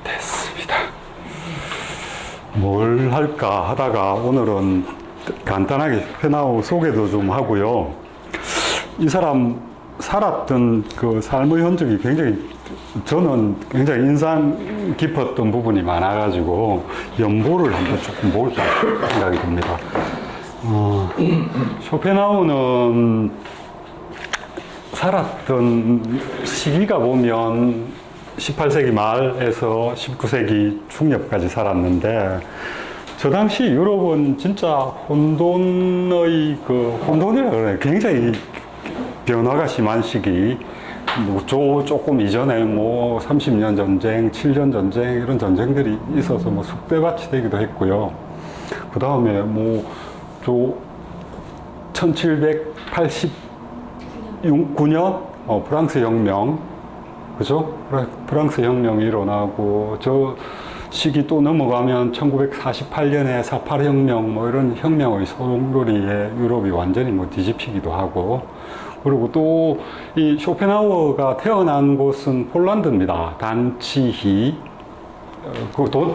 됐습니다. 뭘 할까 하다가 오늘은 간단하게 쇼펜하우어 소개도 좀 하고요. 이 사람 살았던 그 삶의 흔적이 저는 굉장히 인상 깊었던 부분이 많아가지고 연보를 한번 조금 볼까 생각이 듭니다. 쇼펜하우어는 살았던 시기가 보면 18세기 말에서 19세기 중엽까지 살았는데, 저 당시 유럽은 진짜 혼돈이라 그래요. 굉장히 변화가 심한 시기. 조금 이전에 30년 전쟁, 7년 전쟁, 이런 전쟁들이 있어서 쑥대밭이 되기도 했고요. 그 다음에 1789년 프랑스 혁명, 그죠? 프랑스 혁명이 일어나고, 저 시기 또 넘어가면 1948년에 48혁명, 이런 혁명의 소용돌이에 유럽이 완전히 뒤집히기도 하고, 그리고 또 이 쇼펜하우어가 태어난 곳은 폴란드입니다. 단치히.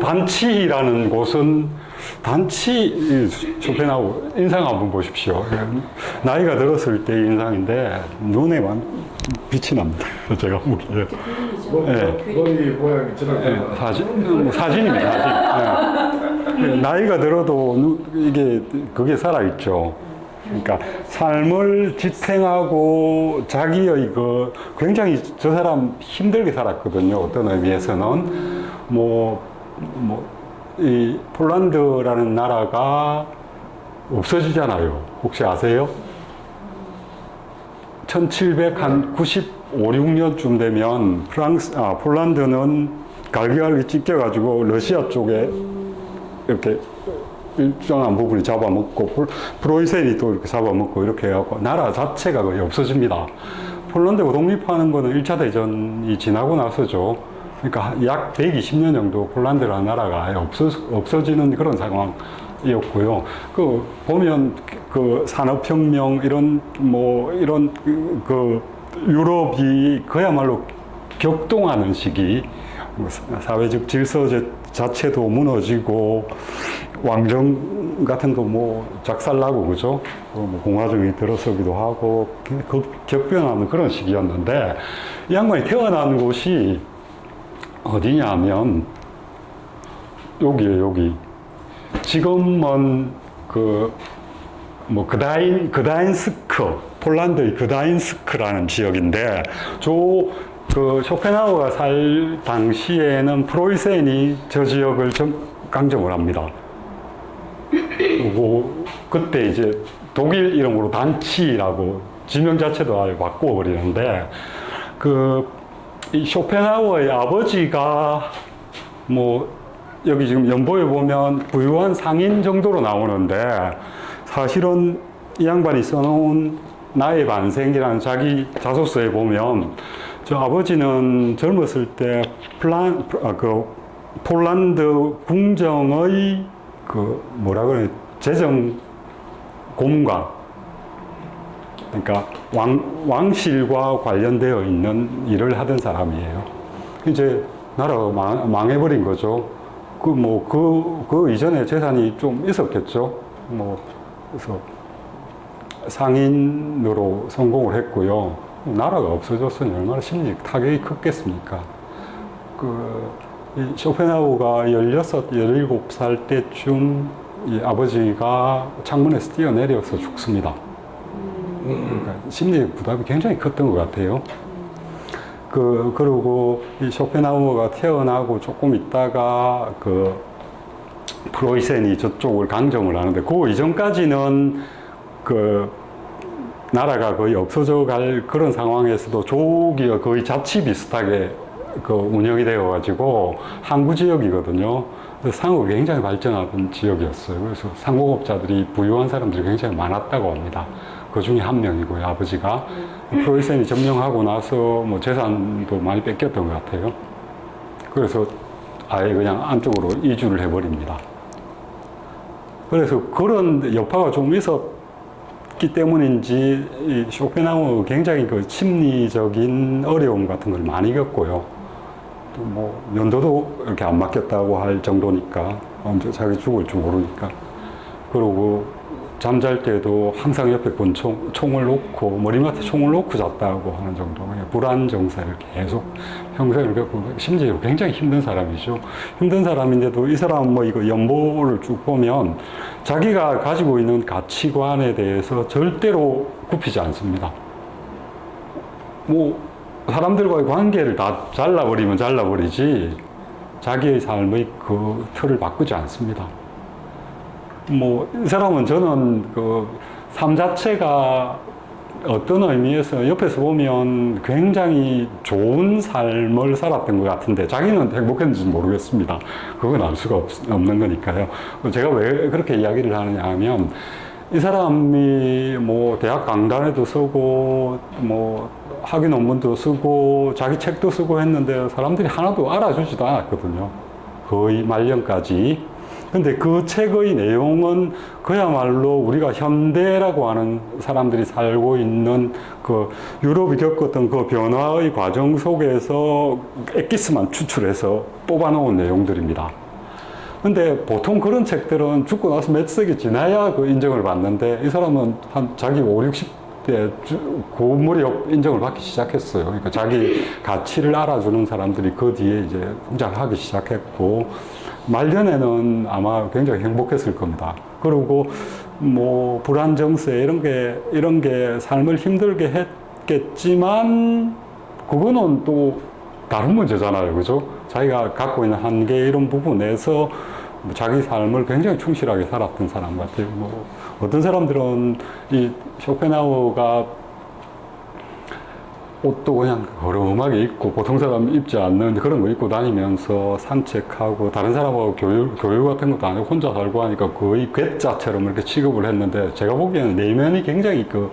단치히라는 곳은 쇼펜하우어 인상 한번 보십시오. 나이가 들었을 때의 인상인데 눈에 빛이 납니다. 제가 보기에. 머리 모양이 저랑 사진입니다. 사진. 나이가 들어도 그게 살아있죠. 그러니까 삶을 지탱하고 자기의 굉장히 저 사람 힘들게 살았거든요. 어떤 의미에서는 이 폴란드라는 나라가 없어지잖아요. 혹시 아세요? 1795, 6년쯤 되면 폴란드는 갈기갈기 찢겨가지고 러시아 쪽에 이렇게 일정한 부분이 잡아먹고, 프로이센이 또 이렇게 잡아먹고, 이렇게 해갖고 나라 자체가 거의 없어집니다. 폴란드가 독립하는 거는 1차 대전이 지나고 나서죠. 그러니까 약 120년 정도 폴란드라는 나라가 아예 없어지는 그런 상황이었고요. 보면 산업혁명, 유럽이 그야말로 격동하는 시기, 사회적 질서 자체도 무너지고, 왕정 같은 거 작살나고, 그죠? 공화정이 들어서기도 하고, 격변하는 그런 시기였는데, 이 양반이 태어난 곳이 어디냐 하면, 여기에요, 여기. 지금은 그다인스크, 폴란드의 그다인스크라는 지역인데, 쇼펜하우어가 살 당시에는 프로이센이 저 지역을 강점을 합니다. 그리고 그때 이제 독일 이름으로 단치라고 지명 자체도 아예 바꿔버리는데, 이 쇼펜하우어의 아버지가 여기 지금 연보에 보면 부유한 상인 정도로 나오는데, 사실은 이 양반이 써놓은 나의 반생이라는 자기 자소서에 보면, 저 아버지는 젊었을 때 폴란드 궁정의 재정 고문관, 그러니까 왕실과 관련되어 있는 일을 하던 사람이에요. 이제 나라가 망해버린 거죠. 그 이전에 재산이 좀 있었겠죠. 그래서 상인으로 성공을 했고요. 나라가 없어졌으니 얼마나 심리적 타격이 컸겠습니까. 이 쇼펜하우어가 16, 17살 때쯤 이 아버지가 창문에서 뛰어내려서 죽습니다. 그러니까 심리적 부담이 굉장히 컸던 것 같아요. 그리고 이 쇼펜하우어가 태어나고 조금 있다가 프로이센이 저쪽을 강점을 하는데, 그 이전까지는 나라가 거의 없어져 갈 그런 상황에서도 조기가 거의 자치 비슷하게 운영이 되어가지고 항구 지역이거든요. 그래서 상업이 굉장히 발전하던 지역이었어요. 그래서 상공업자들이, 부유한 사람들이 굉장히 많았다고 합니다. 그 중에 한 명이고요, 아버지가. 프로이센이 점령하고 나서 재산도 많이 뺏겼던 것 같아요. 그래서 아예 그냥 안쪽으로 이주를 해버립니다. 그래서 그런 여파가 좀 있었기 때문인지, 이 쇼펜하우어 굉장히 심리적인 어려움 같은 걸 많이 겪고요. 또 뭐 연도도 이렇게 안 맡겼다고 할 정도니까 언제 자기 죽을 줄 모르니까. 그러고 잠잘 때도 항상 옆에 총을 놓고 머리맡에 총을 놓고 잤다고 하는 정도. 불안 정세를 계속 평생을 겪고, 심지어 굉장히 힘든 사람이죠. 힘든 사람인데도 이 사람은 뭐 이거 연보를 쭉 보면 자기가 가지고 있는 가치관에 대해서 절대로 굽히지 않습니다. 뭐 사람들과의 관계를 다 잘라버리면 잘라버리지 자기의 삶의 그 틀을 바꾸지 않습니다. 뭐 이 사람은 저는 그 삶 자체가 어떤 의미에서 옆에서 보면 굉장히 좋은 삶을 살았던 것 같은데 자기는 행복했는지 모르겠습니다. 그건 알 수가 없는 거니까요. 제가 왜 그렇게 이야기를 하느냐 하면 이 사람이 뭐 대학 강단에도 쓰고 뭐 학위 논문도 쓰고 자기 책도 쓰고 했는데 사람들이 하나도 알아주지도 않았거든요. 거의 말년까지. 근데 그 책의 내용은 그야말로 우리가 현대라고 하는 사람들이 살고 있는 그 유럽이 겪었던 그 변화의 과정 속에서 엑기스만 추출해서 뽑아놓은 내용들입니다. 근데 보통 그런 책들은 죽고 나서 몇 세기 지나야 그 인정을 받는데 이 사람은 한 자기 5, 60대 그 무렵 인정을 받기 시작했어요. 그러니까 자기 가치를 알아주는 사람들이 그 뒤에 이제 등장하기 시작했고 말년에는 아마 굉장히 행복했을 겁니다. 그리고 뭐 불안 정세 이런 게 삶을 힘들게 했겠지만 그거는 또 다른 문제잖아요. 그죠? 자기가 갖고 있는 한계 이런 부분에서 자기 삶을 굉장히 충실하게 살았던 사람 같아요. 뭐 어떤 사람들은 이 쇼펜하우어가 옷도 그냥 허름하게 입고 보통 사람 입지 않는 그런 거 입고 다니면서 산책하고 다른 사람하고 교류 같은 것도 안 하고 혼자 살고 하니까 거의 괴짜처럼 이렇게 취급을 했는데 제가 보기에는 내면이 굉장히 그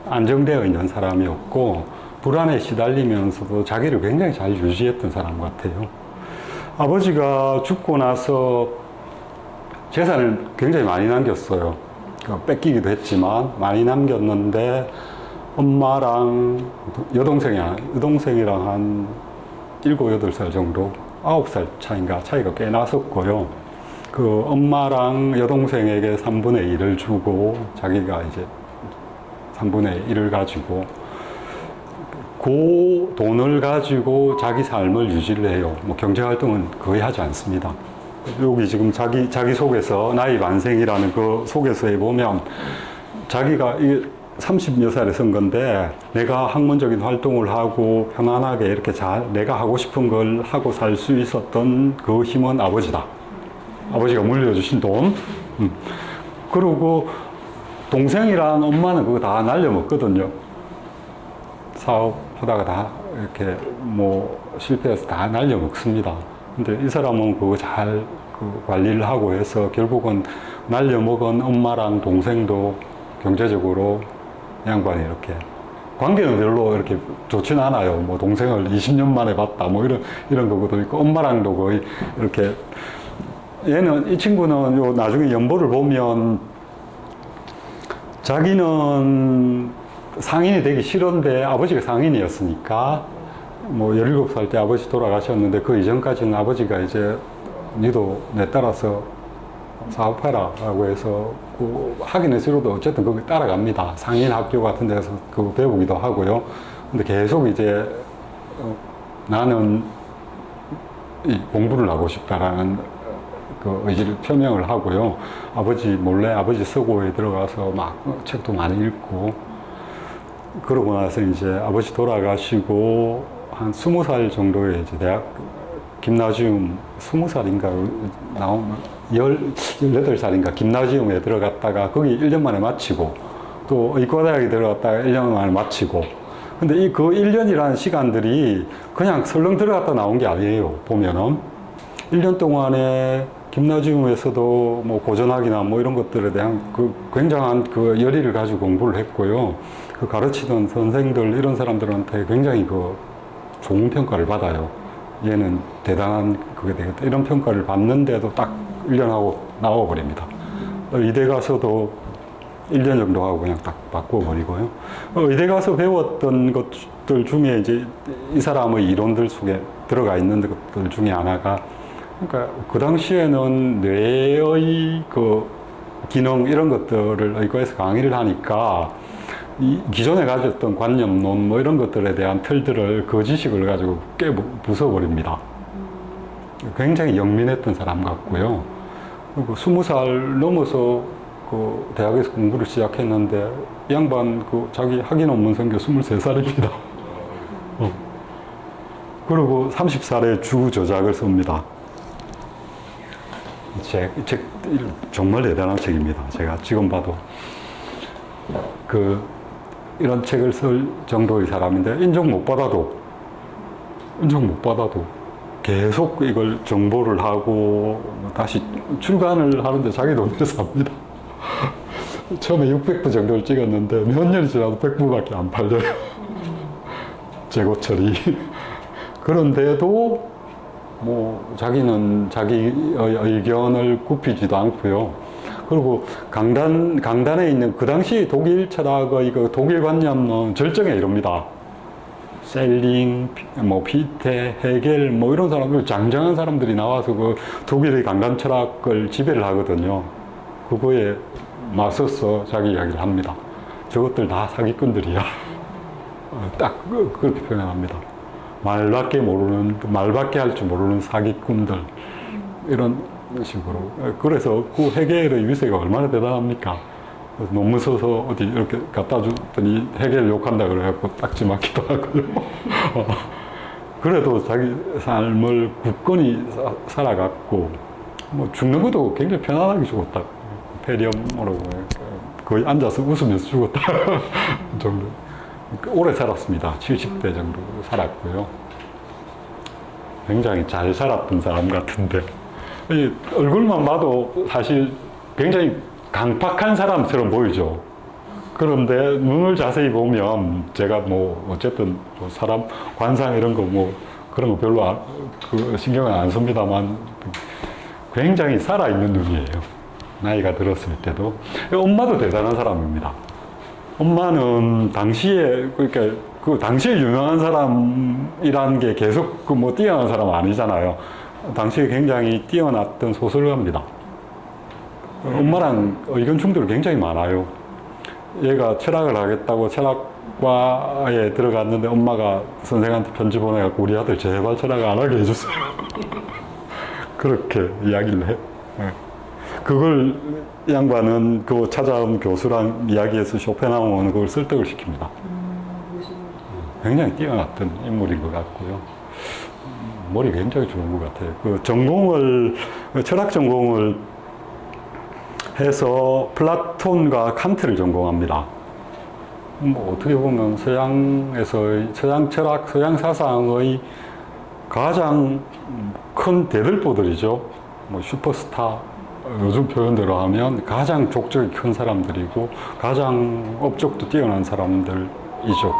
안정되어 있는 사람이었고 불안에 시달리면서도 자기를 굉장히 잘 유지했던 사람 같아요. 아버지가 죽고 나서 재산을 굉장히 많이 남겼어요. 뺏기기도 했지만 많이 남겼는데 엄마랑 여동생이랑 한 7, 8살 정도, 9살 차이인가 차이가 꽤 났었고요. 그 엄마랑 여동생에게 3분의 1을 주고 자기가 이제 3분의 1을 가지고 그 돈을 가지고 자기 삶을 유지를 해요. 뭐 경제활동은 거의 하지 않습니다. 여기 지금 자기 속에서 나이 반생이라는 그 속에서 보면 자기가 이게 30몇 살에 쓴 건데 내가 학문적인 활동을 하고 편안하게 이렇게 내가 하고 싶은 걸 하고 살 수 있었던 그 힘은 아버지다. 아버지가 물려주신 돈. 그리고 동생이랑 엄마는 그거 다 날려먹거든요. 사업하다가 다 이렇게 뭐 실패해서 다 날려먹습니다. 근데 이 사람은 그거 잘 그 관리를 하고 해서 결국은 날려먹은 엄마랑 동생도 경제적으로 양반이 이렇게 관계는 별로 이렇게 좋지는 않아요. 뭐 동생을 20년 만에 봤다 뭐 이런 거도 있고 엄마랑도 거의 이렇게 이 친구는 요 나중에 연보를 보면 자기는 상인이 되기 싫은데 아버지가 상인이었으니까 뭐 17살 때 아버지 돌아가셨는데 그 이전까지는 아버지가 이제 니도 내 따라서 사업해라 라고 해서 하기는 싫어도 어쨌든 거기 따라갑니다. 상인 학교 같은 데서 그거 배우기도 하고요. 근데 계속 이제 나는 이 공부를 하고 싶다라는 그 의지를 표명을 하고요. 아버지 몰래 아버지 서고에 들어가서 막 책도 많이 읽고 그러고 나서 이제 아버지 돌아가시고 한 20살 정도에 이제 대학 김나지움 20살인가 나오면 18살인가 김나지움에 들어갔다가 거기 1년 만에 마치고 또 의과대학에 들어갔다가 1년 만에 마치고 근데 그 1년이라는 시간들이 그냥 설렁 들어갔다 나온 게 아니에요. 보면은 1년 동안에 김나지움에서도 뭐 고전학이나 뭐 이런 것들에 대한 그 굉장한 그 열의를 가지고 공부를 했고요. 그 가르치던 선생들 이런 사람들한테 굉장히 그 좋은 평가를 받아요. 얘는 대단한 그게 되겠다. 이런 평가를 받는데도 딱 1년 하고 나와버립니다. 의대 가서도 1년 정도 하고 그냥 딱 바꿔버리고요. 의대 가서 배웠던 것들 중에 이제 이 사람의 이론들 속에 들어가 있는 것들 중에 하나가, 그러니까 그 당시에는 뇌의 그 기능 이런 것들을 의과에서 강의를 하니까 이 기존에 가졌던 관념론 뭐 이런 것들에 대한 틀들을 그 지식을 가지고 부숴버립니다. 굉장히 영민했던 사람 같고요. 그리고 20살 넘어서 그 대학에서 공부를 시작했는데 이 양반 그 자기 학위 논문 쓴 게 23살입니다. 그리고 30살에 주 저작을 씁니다. 책 정말 대단한 책입니다. 제가 지금 봐도 이런 책을 쓸 정도의 사람인데 인정 못 받아도 계속 이걸 정보를 하고 다시 출간을 하는데 자기 돈으로 삽니다. 처음에 600부 정도를 찍었는데 몇 년이 지나도 100부밖에 안 팔려요. 재고 처리. 그런데도 뭐 자기는 자기의 의견을 굽히지도 않고요. 그리고 강단에 있는 그 당시 독일 철학의 그 독일 관념론 절정에 이릅니다. 셀링, 뭐 피테, 헤겔 뭐 이런 사람들, 장장한 사람들이 나와서 그 독일의 강단 철학을 지배를 하거든요. 그거에 맞서서 자기 이야기를 합니다. 저것들 다 사기꾼들이야. 딱 그렇게 표현합니다. 말밖에 할 줄 모르는 사기꾼들. 이런 식으로. 그래서 그 헤겔의 위세가 얼마나 대단합니까? 논문 써서 어디 이렇게 갖다 줬더니 헤겔 욕한다 그래갖고 딱지 맞기도 하고요. 그래도 자기 삶을 굳건히 살아갔고, 뭐 죽는 것도 굉장히 편안하게 죽었다. 폐렴으로 거의 앉아서 웃으면서 죽었다. 정도. 오래 살았습니다. 70대 정도 살았고요. 굉장히 잘 살았던 사람 같은데, 얼굴만 봐도 사실 굉장히 강팍한 사람처럼 보이죠. 그런데 눈을 자세히 보면 제가 뭐 어쨌든 뭐 사람 관상 이런 거 뭐 그런 거 별로 신경을 안 씁니다만 굉장히 살아있는 눈이에요. 나이가 들었을 때도. 엄마도 대단한 사람입니다. 엄마는 당시에, 그러니까 그 당시에 유명한 사람이라는 게 계속 그 뭐 뛰어난 사람은 아니잖아요. 당시에 굉장히 뛰어났던 소설가입니다. 엄마랑 의견 충돌이 굉장히 많아요. 얘가 철학을 하겠다고 철학과에 들어갔는데 엄마가 선생한테 편지 보내갖고 우리 아들 제발 철학 안 하게 해주세요. 그렇게 이야기를 해요. 그걸 양반은 그 찾아온 교수랑 이야기해서 쇼펜하우어는 그걸 설득을 시킵니다. 굉장히 뛰어났던 인물인 것 같고요. 머리 굉장히 좋은 것 같아요. 철학 전공을 해서 플라톤과 칸트를 전공합니다. 뭐 어떻게 보면 서양 철학, 서양 사상의 가장 큰 대들보들이죠. 뭐 슈퍼스타, 요즘 표현대로 하면 가장 족적이 큰 사람들이고 가장 업적도 뛰어난 사람들이죠.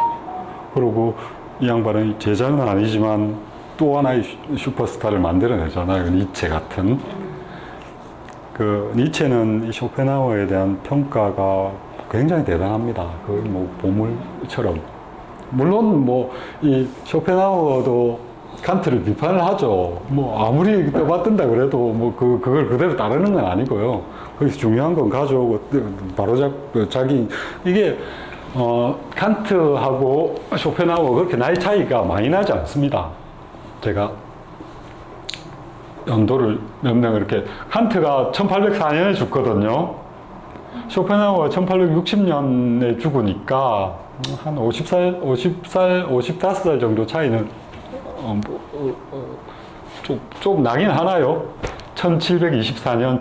그리고 이 양반은 제자는 아니지만 또 하나의 슈퍼스타를 만들어내잖아요. 니체 같은. 그 니체는 이 쇼펜하우어에 대한 평가가 굉장히 대단합니다. 거의 뭐 보물처럼. 물론 뭐 이 쇼펜하우어도 칸트를 비판을 하죠. 뭐 아무리 떠받든다 그래도 뭐 그걸 그대로 따르는 건 아니고요. 거기서 중요한 건 가져오고 바로 자기 이게 칸트하고 쇼펜하우어 그렇게 나이 차이가 많이 나지 않습니다. 제가 연도를 몇 명 이렇게 칸트가 1804년에 죽거든요. 쇼펜하우어가 1860년에 죽으니까 한 55살 정도 차이는 좀 나긴 하나요. 1724년,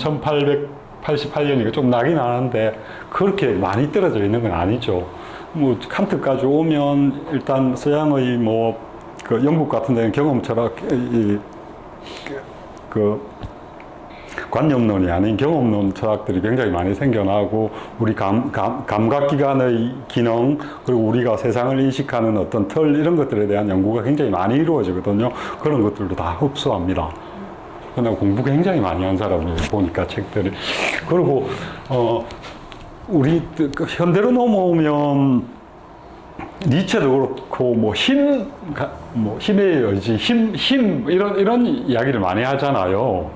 1888년이니까 좀 나긴 하는데 그렇게 많이 떨어져 있는 건 아니죠. 뭐 칸트까지 오면 일단 서양의 뭐 그 영국 같은 데는 경험 철학 관념론이 아닌 경험론 철학들이 굉장히 많이 생겨나고 우리 감각기관의 기능 그리고 우리가 세상을 인식하는 어떤 틀 이런 것들에 대한 연구가 굉장히 많이 이루어지거든요. 그런 것들도 다 흡수합니다. 그러나 공부 굉장히 많이 한 사람이에요. 보니까 책들을. 그리고 우리 현대로 넘어오면 니체도 그렇고 뭐 힘의 의지, 이런 이야기를 많이 하잖아요.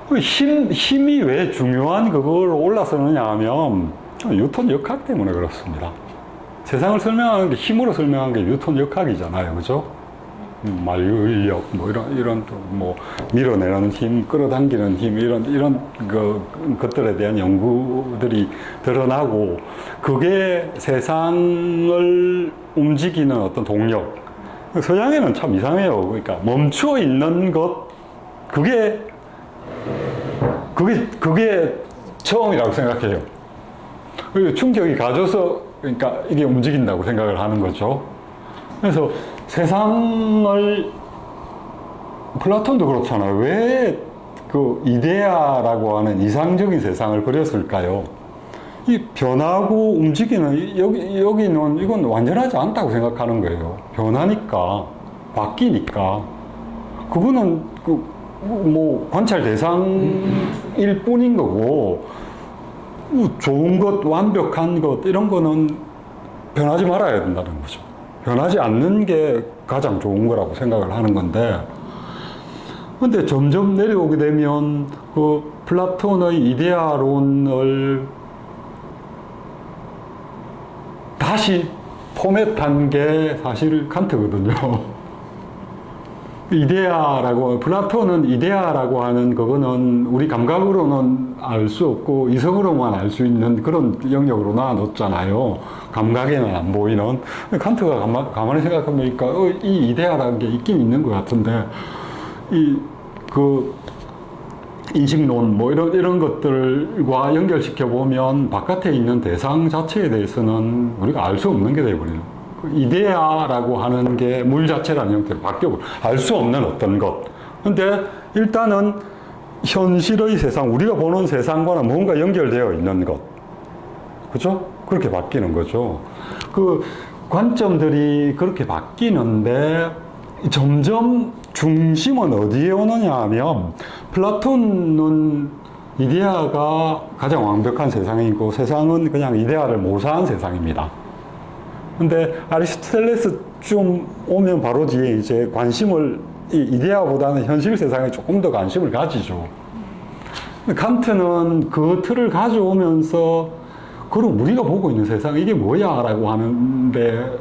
그 힘이 왜 중요한 그걸 올라서느냐 하면 뉴턴 역학 때문에 그렇습니다. 세상을 설명하는 게 힘으로 설명하는 게 뉴턴 역학이잖아요, 그죠? 만유인력 이런 또 뭐 밀어내는 힘, 끌어당기는 힘 이런 것들에 대한 연구들이 드러나고 그게 세상을 움직이는 어떤 동력. 서양에는 참 이상해요. 그러니까 멈춰 있는 것 그게 처음이라고 생각해요. 충격이 가져서 그러니까 이게 움직인다고 생각을 하는 거죠. 그래서 세상을 플라톤도 그렇잖아요. 왜 그 이데아라고 하는 이상적인 세상을 그렸을까요? 이 변하고 움직이는 여기는 이건 완전하지 않다고 생각하는 거예요. 변하니까 바뀌니까 그거는 뭐 관찰 대상일 뿐인 거고 좋은 것, 완벽한 것 이런 거는 변하지 말아야 된다는 거죠. 변하지 않는 게 가장 좋은 거라고 생각을 하는 건데, 근데 점점 내려오게 되면 그 플라톤의 이데아론을 다시 포맷한 게 사실 칸트거든요. 플라톤은 이데아라고 하는 그거는 우리 감각으로는 알 수 없고 이성으로만 알 수 있는 그런 영역으로 나눠뒀잖아요. 감각에는 안 보이는. 칸트가 가만히 생각해보니까 이 이데아라는 게 있긴 있는 것 같은데 인식론 이런 것들과 연결시켜 보면 바깥에 있는 대상 자체에 대해서는 우리가 알 수 없는 게 되어버려요. 이데아라고 하는 게 물 자체라는 형태로 바뀌어버려. 알 수 없는 어떤 것. 근데 일단은 현실의 세상, 우리가 보는 세상과는 뭔가 연결되어 있는 것. 그죠? 그렇게 바뀌는 거죠. 그 관점들이 그렇게 바뀌는데 점점 중심은 어디에 오느냐 하면 플라톤은 이데아가 가장 완벽한 세상이고 세상은 그냥 이데아를 모사한 세상입니다. 근데 아리스토텔레스쯤 오면 바로 뒤에 이제 관심을 이데아보다는 현실 세상에 조금 더 관심을 가지죠. 칸트는 그 틀을 가져오면서 그럼 우리가 보고 있는 세상 이게 뭐야? 라고 하는데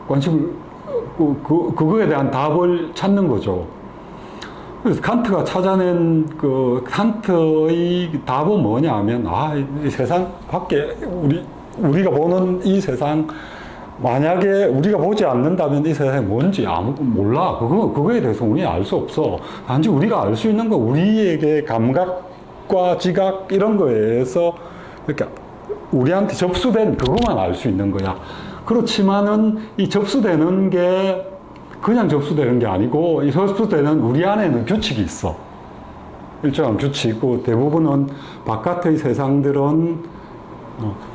관심을 그거에 대한 답을 찾는 거죠. 그래서 칸트가 찾아낸 칸트의 답은 뭐냐 하면 이 세상 밖에 우리가 보는 이 세상 만약에 우리가 보지 않는다면 이 세상이 뭔지 몰라. 그거에 대해서 우리는 알 수 없어. 단지 우리가 알 수 있는 거 우리에게 감각과 지각 이런 거에 의해서 이렇게 우리한테 접수된 그것만 알 수 있는 거야. 그렇지만은 이 접수되는 게 그냥 접수되는 게 아니고 이 접수되는 우리 안에는 규칙이 있어. 일정한 규칙이고 대부분은 바깥의 세상들은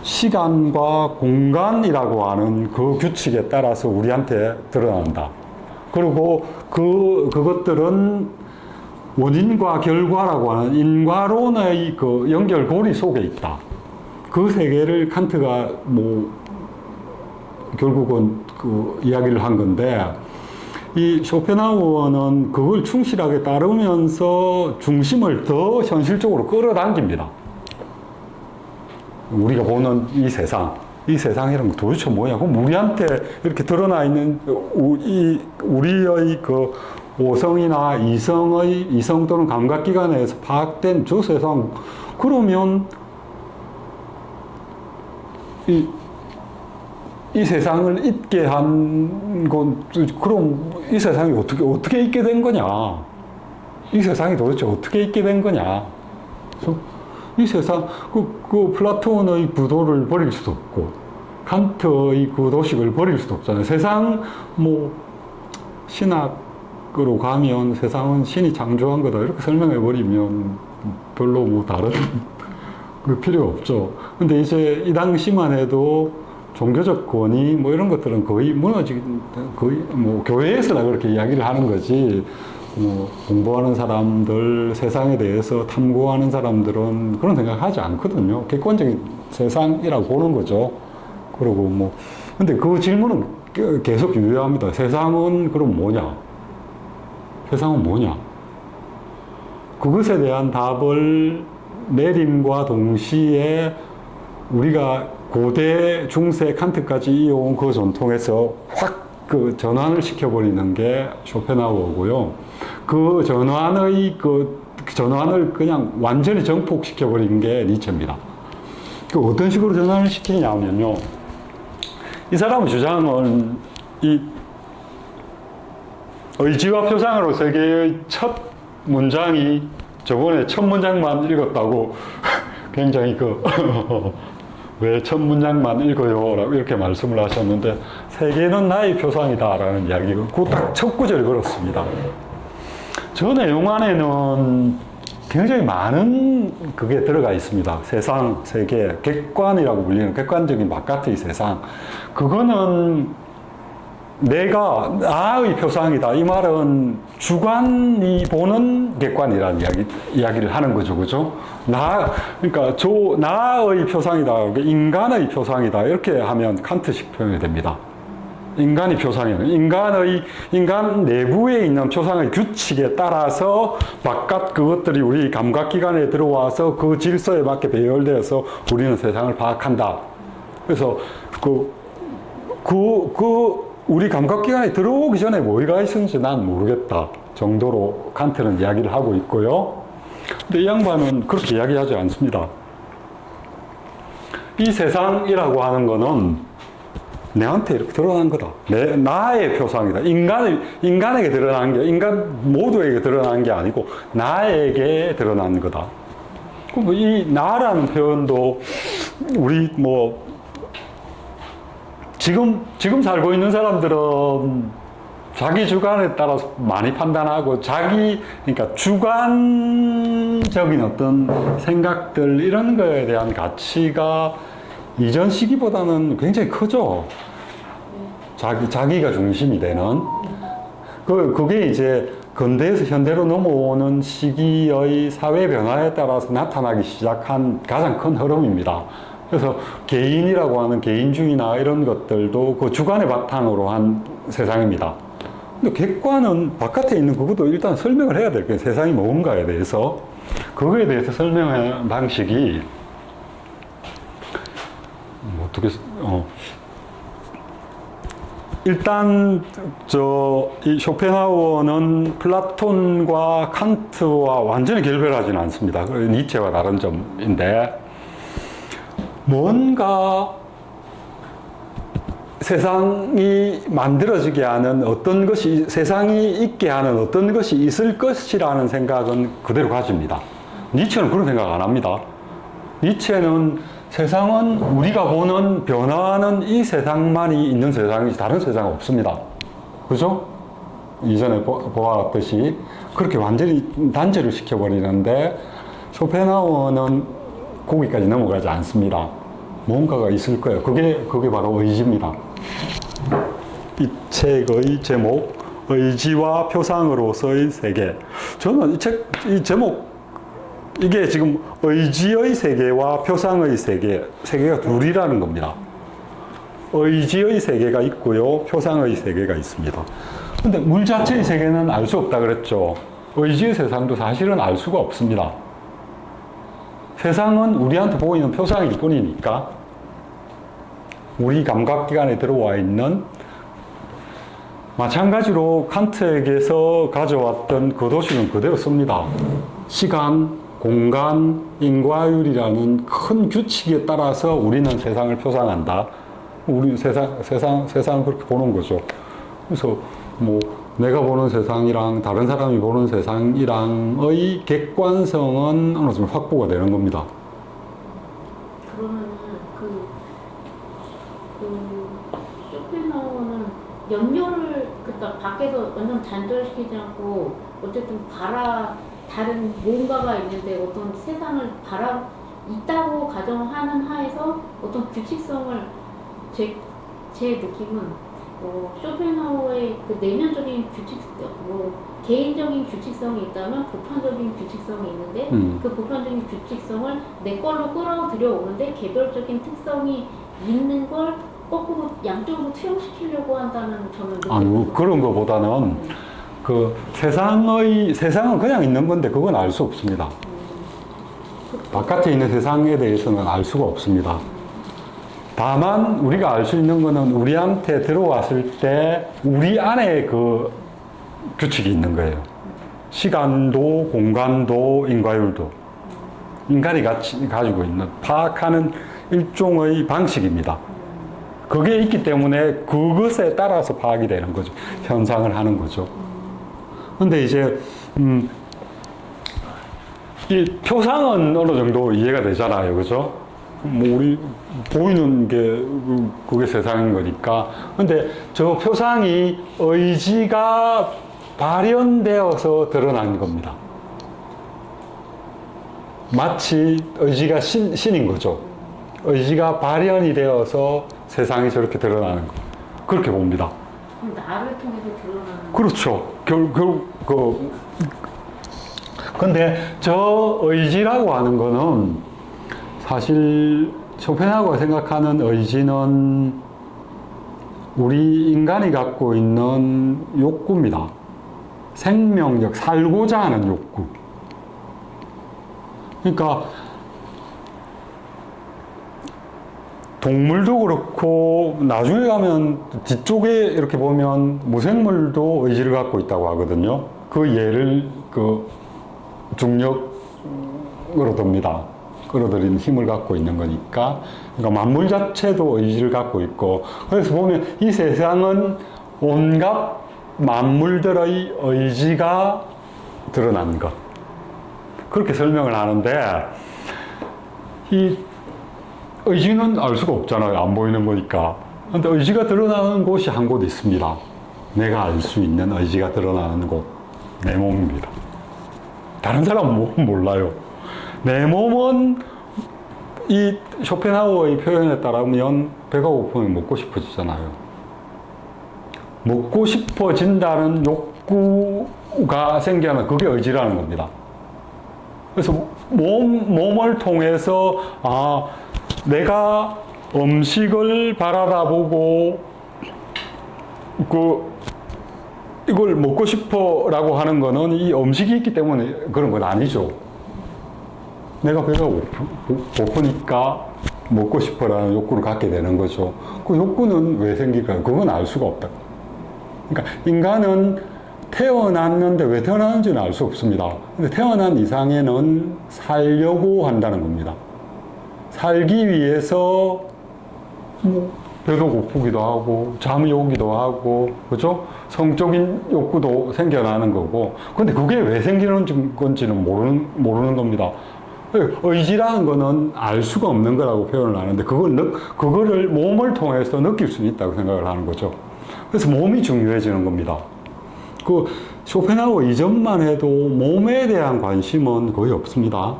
시간과 공간이라고 하는 그 규칙에 따라서 우리한테 드러난다. 그리고 그것들은 원인과 결과라고 하는 인과론의 그 연결고리 속에 있다. 그 세계를 칸트가 결국은 이야기를 한 건데, 이 쇼펜하우어는 그걸 충실하게 따르면서 중심을 더 현실적으로 끌어당깁니다. 우리가 보는 이 세상이란 거 도대체 뭐야? 그럼 우리한테 이렇게 드러나 있는 우리의 그 오성이나 이성 또는 감각기관에서 파악된 저 세상, 그러면 이 세상을 있게 한 건, 그럼 이 세상이 어떻게 있게 된 거냐? 이 세상이 도대체 어떻게 있게 된 거냐? 그래서 이 세상, 플라톤의 구도를 버릴 수도 없고, 칸트의 구도식을 버릴 수도 없잖아요. 세상, 신학으로 가면 세상은 신이 창조한 거다. 이렇게 설명해버리면 별로 다른 필요 없죠. 근데 이제 이 당시만 해도 종교적 권위 이런 것들은 거의 교회에서나 그렇게 이야기를 하는 거지, 공부하는 사람들, 세상에 대해서 탐구하는 사람들은 그런 생각 하지 않거든요. 객관적인 세상이라고 보는 거죠. 그리고 근데 그 질문은 계속 유효합니다. 세상은 그럼 뭐냐? 세상은 뭐냐? 그것에 대한 답을 내림과 동시에 우리가 고대, 중세, 칸트까지 이어온 그 전통에서 확 그 전환을 시켜버리는 게 쇼펜하우어고요. 그 전환을 그냥 완전히 정폭시켜버린 게 니체입니다. 그 어떤 식으로 전환을 시키냐면요. 이 사람의 주장은 이 의지와 표상으로 세계의 첫 문장이 저번에 첫 문장만 읽었다고 굉장히 왜 첫 문장만 읽어요? 라고 이렇게 말씀을 하셨는데 세계는 나의 표상이다 라는 이야기가 그 딱 첫 구절에 그렇습니다. 저 내용 안에는 굉장히 많은 그게 들어가 있습니다. 세상, 세계, 객관이라고 불리는 객관적인 바깥의 세상. 그거는 내가 나의 표상이다. 이 말은 주관이 보는 객관이라는 이야기를 하는 거죠. 그죠? 그러니까 나의 표상이다. 인간의 표상이다. 이렇게 하면 칸트식 표현이 됩니다. 인간이 표상이에요. 인간 내부에 있는 표상의 규칙에 따라서 바깥 그것들이 우리 감각기관에 들어와서 그 질서에 맞게 배열되어서 우리는 세상을 파악한다. 그래서 우리 감각기관에 들어오기 전에 뭐가 있었는지 난 모르겠다 정도로 칸트는 이야기를 하고 있고요. 근데 이 양반은 그렇게 이야기하지 않습니다. 이 세상이라고 하는 거는 내한테 이렇게 드러난 거다. 나의 표상이다. 인간에게 드러난 게, 인간 모두에게 드러난 게 아니고 나에게 드러난 거다. 그럼 이 나라는 표현도 우리 지금 살고 있는 사람들은 자기 주관에 따라서 많이 판단하고 그러니까 주관적인 어떤 생각들 이런 거에 대한 가치가 이전 시기보다는 굉장히 크죠. 자기가 중심이 되는. 그게 이제 근대에서 현대로 넘어오는 시기의 사회 변화에 따라서 나타나기 시작한 가장 큰 흐름입니다. 그래서 개인이라고 하는 개인주의나 이런 것들도 그 주관을 바탕으로 한 세상입니다. 근데 객관은 바깥에 있는 그것도 일단 설명을 해야 될 거예요. 세상이 뭔가에 대해서. 그거에 대해서 설명하는 방식이 일단 이 쇼펜하우어는 플라톤과 칸트와 완전히 결별하지는 않습니다. 니체와 다른 점인데 뭔가 세상이 만들어지게 하는 어떤 것이 세상이 있게 하는 어떤 것이 있을 것이라는 생각은 그대로 가집니다. 니체는 그런 생각 안 합니다. 니체는 세상은 우리가 보는 변화하는 이 세상만이 있는 세상이지 다른 세상은 없습니다. 그죠? 이전에 보았듯이 그렇게 완전히 단죄를 시켜버리는데 쇼펜하우어는 거기까지 넘어가지 않습니다. 뭔가가 있을 거예요. 그게 바로 의지입니다. 이 책의 제목, 의지와 표상으로서의 세계. 저는 이 제목, 이게 지금 의지의 세계와 표상의 세계가 둘이라는 겁니다. 의지의 세계가 있고요, 표상의 세계가 있습니다. 근데 물 자체의 세계는 알 수 없다 그랬죠. 의지의 세상도 사실은 알 수가 없습니다. 세상은 우리한테 보이는 표상일 뿐이니까 우리 감각기관에 들어와 있는 마찬가지로 칸트에게서 가져왔던 그 도식은 그대로 씁니다. 시간, 공간, 인과율이라는 큰 규칙에 따라서 우리는 세상을 표상한다. 우리 세상을 그렇게 보는 거죠. 그래서 내가 보는 세상이랑 다른 사람이 보는 세상이랑의 객관성은 어느 정도 확보가 되는 겁니다. 그러면은 쇼펜하우어는 염려를 그러니까 밖에서 완전 단절시키지 않고 어쨌든 다른 뭔가가 있는데 어떤 세상을 있다고 가정하는 하에서 어떤 규칙성을 제 느낌은 쇼펜하우어의 그 내면적인 개인적인 규칙성이 있다면 보편적인 규칙성이 있는데 그 보편적인 규칙성을 내 걸로 끌어들여 오는데 개별적인 특성이 있는 걸 거꾸로 양쪽으로 투영시키려고 한다는 저는 아니, 그런 거보다는 그 세상은 그냥 있는 건데 그건 알 수 없습니다. 바깥에 있는 세상에 대해서는 알 수가 없습니다. 다만 우리가 알 수 있는 거는 우리한테 들어왔을 때 우리 안에 그 규칙이 있는 거예요. 시간도 공간도 인과율도 인간이 가지고 있는 파악하는 일종의 방식입니다. 그게 있기 때문에 그것에 따라서 파악이 되는 거죠. 현상을 하는 거죠. 근데 이제 이 표상은 어느 정도 이해가 되잖아요. 그죠? 뭐 우리 보이는 게 그게 세상인 거니까. 근데 저 표상이 의지가 발현되어서 드러난 겁니다. 마치 의지가 신인 거죠. 의지가 발현이 되어서 세상이 저렇게 드러나는 거. 그렇게 봅니다. 그럼 나를 통해서 드러나는 그렇죠. 근데 저 의지라고 하는 거는 사실 쇼펜하우어가 생각하는 의지는 우리 인간이 갖고 있는 욕구입니다. 생명력, 살고자 하는 욕구. 그러니까 동물도 그렇고 나중에 가면 뒤쪽에 이렇게 보면 무생물도 의지를 갖고 있다고 하거든요. 그 예를 그 중력으로 듭니다. 끌어들이는 힘을 갖고 있는 거니까. 그러니까 만물 자체도 의지를 갖고 있고. 그래서 보면 이 세상은 온갖 만물들의 의지가 드러난 것. 그렇게 설명을 하는데 이 의지는 알 수가 없잖아요. 안 보이는 거니까. 근데 의지가 드러나는 곳이 한 곳 있습니다. 내가 알 수 있는 의지가 드러나는 곳. 내 몸입니다. 다른 사람은 몰라요. 내 몸은 이 쇼펜하우어의 표현에 따르면 배가 고프면 먹고 싶어지잖아요. 먹고 싶어진다는 욕구가 생겨나면 그게 의지라는 겁니다. 그래서 몸을 통해서 내가 음식을 바라다보고 이걸 먹고 싶어 라고 하는 거는 이 음식이 있기 때문에 그런 건 아니죠. 내가 배가 고프니까 먹고 싶어 라는 욕구를 갖게 되는 거죠. 그 욕구는 왜 생길까요? 그건 알 수가 없다. 그러니까 인간은 태어났는데 왜 태어났는지는 알 수 없습니다. 근데 태어난 이상에는 살려고 한다는 겁니다. 살기 위해서 배도 고프기도 하고 잠이 오기도 하고 그죠? 성적인 욕구도 생겨나는 거고. 근데 그게 왜 생기는 건지는 모르는 겁니다. 의지라는 거는 알 수가 없는 거라고 표현을 하는데 그거를 몸을 통해서 느낄 수 있다고 생각을 하는 거죠. 그래서 몸이 중요해지는 겁니다. 그 쇼펜하우어 이전만 해도 몸에 대한 관심은 거의 없습니다.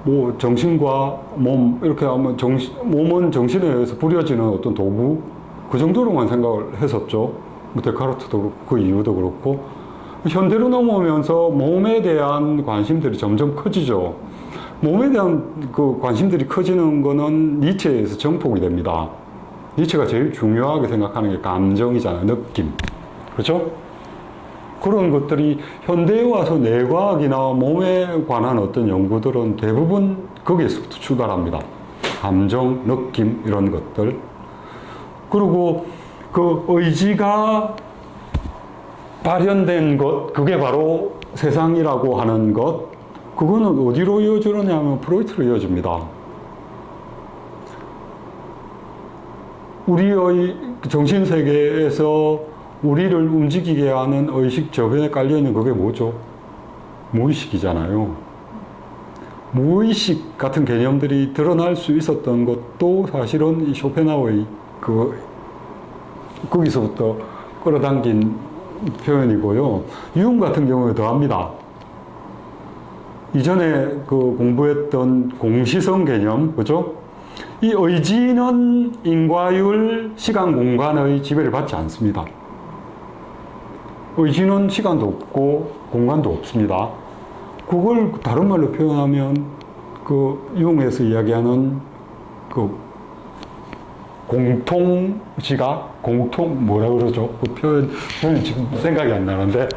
뭐 정신과 몸 이렇게 하면 몸은 정신에 의해서 부려지는 어떤 도구 그 정도로만 생각을 했었죠. 뭐 데카르트도 그렇고 그 이유도 그렇고. 현대로 넘어오면서 몸에 대한 관심들이 점점 커지죠. 몸에 대한 그 관심들이 커지는 거는 니체에서 정폭이 됩니다. 니체가 제일 중요하게 생각하는 게 감정이잖아요. 느낌. 그렇죠? 그런 것들이 현대에 와서 뇌과학이나 몸에 관한 어떤 연구들은 대부분 거기에서부터 출발합니다. 감정, 느낌 이런 것들. 그리고 그 의지가 발현된 것, 그게 바로 세상이라고 하는 것, 그거는 어디로 이어지느냐면 프로이트로 이어집니다. 우리의 정신세계에서 우리를 움직이게 하는 의식 저변에 깔려있는 그게 뭐죠? 무의식이잖아요. 무의식 같은 개념들이 드러날 수 있었던 것도 사실은 이 쇼펜하우어의 거기서부터 끌어당긴 표현이고요. 유흥 같은 경우에 더합니다. 이전에 공부했던 공시성 개념, 그죠? 이 의지는 인과율, 시간, 공간의 지배를 받지 않습니다. 의지는 시간도 없고 공간도 없습니다. 그걸 다른 말로 표현하면 유흥에서 이야기하는 공통지각, 뭐라 그러죠? 그 표현이 지금 생각이 안 나는데.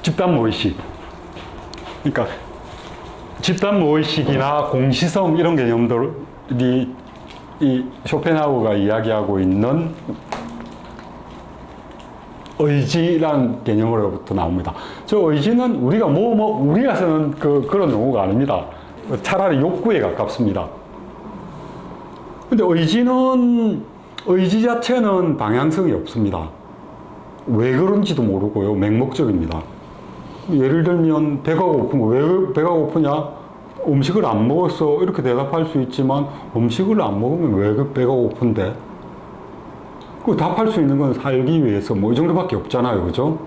집단 모의식. 그러니까 집단 모의식이나 공시성 이런 개념들이 이 쇼펜하우어가 이야기하고 있는 의지란 개념으로부터 나옵니다. 저 의지는 우리가 쓰는 그런 용어가 아닙니다. 차라리 욕구에 가깝습니다. 근데 의지 자체는 방향성이 없습니다. 왜 그런지도 모르고요. 맹목적입니다. 예를 들면 배가 고픈 거, 왜 배가 고프냐? 음식을 안 먹었어. 이렇게 대답할 수 있지만 음식을 안 먹으면 왜 배가 고픈데? 그 답할 수 있는 건 살기 위해서 뭐 이 정도밖에 없잖아요. 그죠?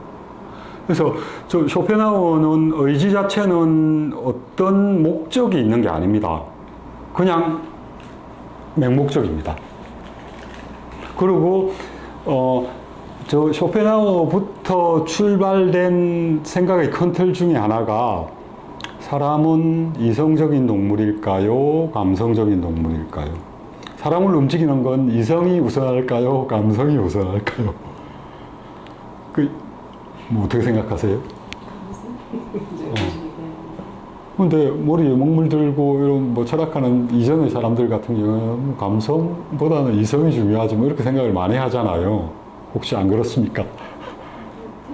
그래서 저 쇼펜하우어는 의지 자체는 어떤 목적이 있는 게 아닙니다. 그냥 맹목적입니다. 그리고 저 쇼펜하우어부터 출발된 생각의 큰 틀 중에 하나가 사람은 이성적인 동물일까요? 감성적인 동물일까요? 사람을 움직이는 건 이성이 우선할까요? 감성이 우선할까요? 뭐 어떻게 생각하세요? 근데 머리에 먹물 들고 이런 뭐 철학하는 이전의 사람들 같은 경우는 감성보다는 이성이 중요하지 뭐 이렇게 생각을 많이 하잖아요. 혹시 안 그렇습니까?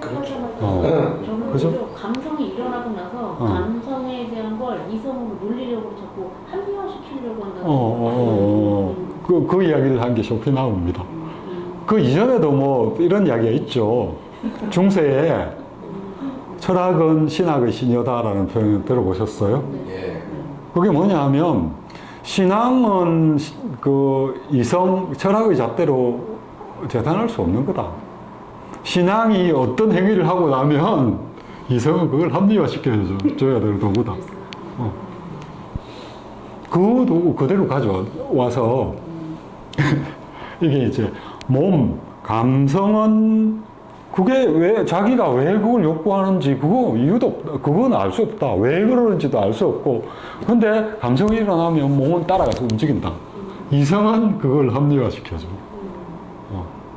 저는 그죠? 오히려 감성이 일어나고 나서 감성에 대한 걸 이성으로 논리력으로 자꾸 합리화시키려고 한다는 그 이야기를 한 게 쇼펜하우어입니다. 그 이전에도 뭐 이런 이야기가 있죠. 중세에 철학은 신학의 신여다라는 표현 들어보셨어요? 예. 그게 뭐냐 하면 신앙은 철학의 잣대로 재단할 수 없는 거다. 신앙이 어떤 행위를 하고 나면 이성은 그걸 합리화시켜줘야 될 도구다. 그 도구 그대로 가져와서 이게 이제 감성은 그게 자기가 왜 그걸 욕구하는지 이유도 없다. 그건 알 수 없다. 왜 그러는지도 알 수 없고. 근데 감성이 일어나면 몸은 따라가서 움직인다. 이성은 그걸 합리화시켜줘.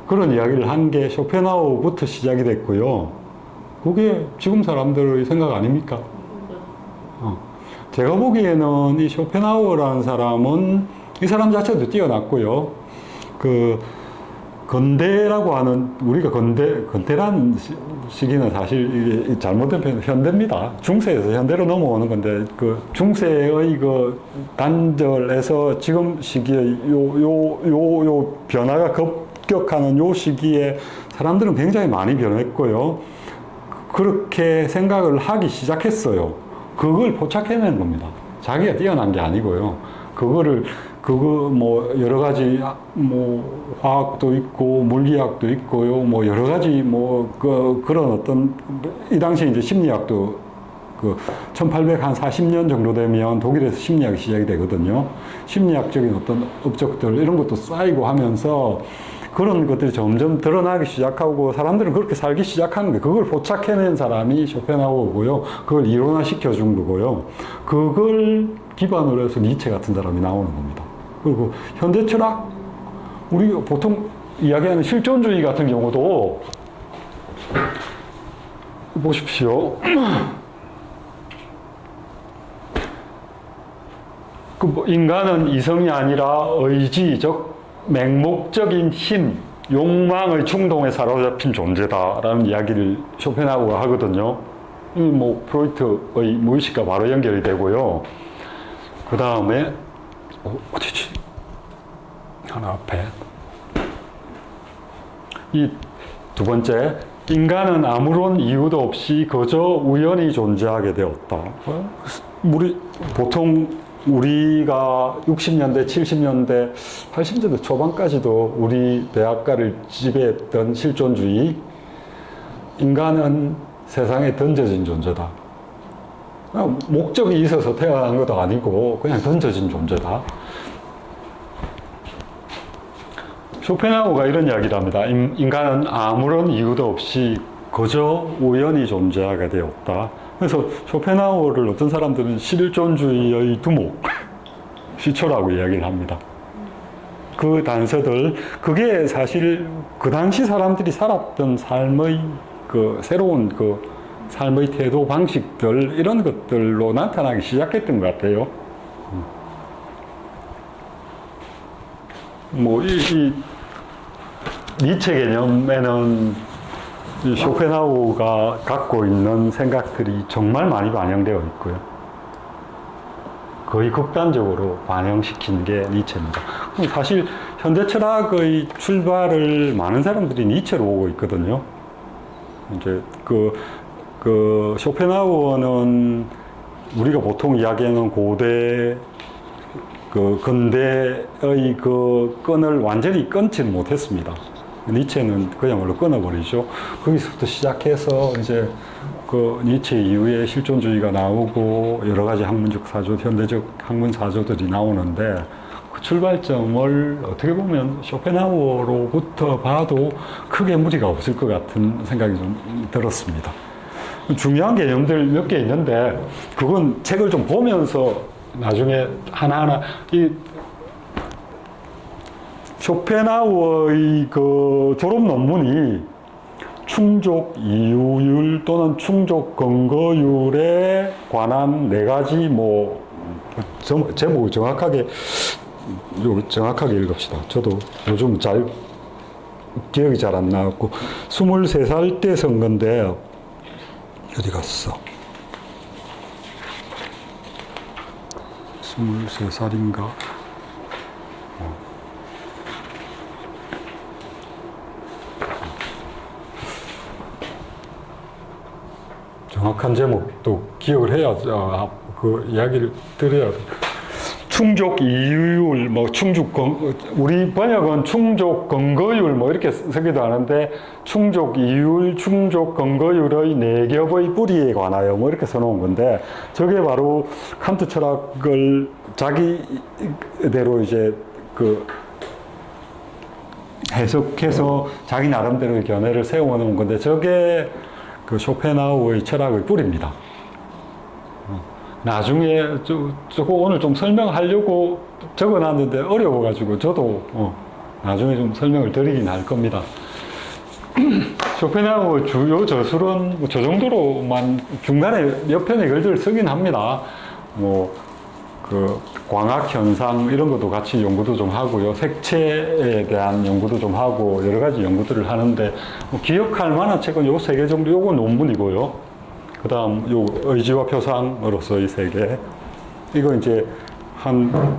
그런 이야기를 한 게 쇼펜하우어부터 시작이 됐고요. 그게 지금 사람들의 생각 아닙니까? 제가 보기에는 이 쇼펜하우어라는 사람은 이 사람 자체도 뛰어났고요. 건대라고 하는 우리가 건대라는 시기는 사실 이게 잘못된 표현 현대입니다. 중세에서 현대로 넘어오는 건데 그 중세의 그 단절에서 지금 시기에 요 변화가 급격하는 요 시기에 사람들은 굉장히 많이 변했고요. 그렇게 생각을 하기 시작했어요. 그걸 포착해낸 겁니다. 자기가 뛰어난 게 아니고요. 그거 뭐 여러 가지 뭐 화학도 있고 물리학도 있고요. 뭐 여러 가지 뭐 그런 어떤 이 당시 이제 심리학도 1840년 정도 되면 독일에서 심리학이 시작이 되거든요. 심리학적인 어떤 업적들 이런 것도 쌓이고 하면서 그런 것들이 점점 드러나기 시작하고 사람들은 그렇게 살기 시작하는 게 그걸 포착해낸 사람이 쇼펜하우어고요. 그걸 이론화시켜 준 거고요. 그걸 기반으로 해서 니체 같은 사람이 나오는 겁니다. 그리고 현대 철학, 우리가 보통 이야기하는 실존주의 같은 경우도 보십시오. 인간은 이성이 아니라 의지적 맹목적인 힘, 욕망의 충동에 사로잡힌 존재다라는 이야기를 쇼펜하우어가 하거든요. 이 뭐 프로이트의 무의식과 바로 연결이 되고요. 그 다음에 어디지? 하나 앞에 이 두 번째, 인간은 아무런 이유도 없이 그저 우연히 존재하게 되었다. 보통 우리가 60년대, 70년대, 80년대 초반까지도 우리 대학가를 지배했던 실존주의, 인간은 세상에 던져진 존재다. 목적이 있어서 태어난 것도 아니고 그냥 던져진 존재다. 쇼펜하우어가 이런 이야기를 합니다. 인간은 아무런 이유도 없이 그저 우연히 존재하게 되었다. 그래서 쇼펜하우어를 어떤 사람들은 실존주의의 두목, 시초라고 이야기를 합니다. 그 단서들, 그게 사실 그 당시 사람들이 살았던 삶의 그 새로운 그 삶의 태도, 방식들, 이런 것들로 나타나기 시작했던 것 같아요. 뭐, 이 니체 개념에는 이 쇼펜하우어가 갖고 있는 생각들이 정말 많이 반영되어 있고요. 거의 극단적으로 반영시킨 게 니체입니다. 사실 현대 철학의 출발을 많은 사람들이 니체로 보고 있거든요. 이제 그 쇼펜하우어는 우리가 보통 이야기하는 고대 그 근대의 그 끈을 완전히 끊지는 못했습니다. 니체는 그야말로 끊어버리죠. 거기서부터 시작해서 이제 그 니체 이후에 실존주의가 나오고 여러 가지 학문적 사조, 현대적 학문 사조들이 나오는데 그 출발점을 어떻게 보면 쇼펜하우어로부터 봐도 크게 무리가 없을 것 같은 생각이 좀 들었습니다. 중요한 개념들 몇 개 있는데 그건 책을 좀 보면서 나중에 하나하나 이 쇼펜하우어의 그 졸업 논문이 충족 이유율 또는 충족 근거율에 관한 4가지 뭐 제목을 정확하게 읽읍시다. 저도 요즘 기억이 잘 안 나왔고 23살 때 쓴 건데 어디 갔어? 23살인가? 정확한 제목도 기억을 해야, 그 이야기를 드려야 돼. 충족 이유율, 뭐 우리 번역은 충족 근거율 뭐 이렇게 쓰기도 하는데 충족 이유율, 충족 근거율의 4겹의 뿌리에 관하여 뭐 이렇게 써놓은 건데 저게 바로 칸트 철학을 자기대로 이제 그 해석해서 자기 나름대로의 견해를 세워놓은 건데 저게 그 쇼펜하우어의 철학의 뿌리입니다. 나중에 저거 오늘 좀 설명하려고 적어놨는데 어려워가지고 저도 나중에 좀 설명을 드리긴 할 겁니다. 쇼펜하우어 주요 저술은 저 정도로만 중간에 몇 편의 글들을 쓰긴 합니다. 뭐 그 광학 현상 이런 것도 같이 연구도 좀 하고요. 색채에 대한 연구도 좀 하고 여러 가지 연구들을 하는데 뭐 기억할 만한 책은 요 3개 정도, 요거 논문이고요. 그 다음 요 의지와 표상으로서의 3개. 이거 이제 한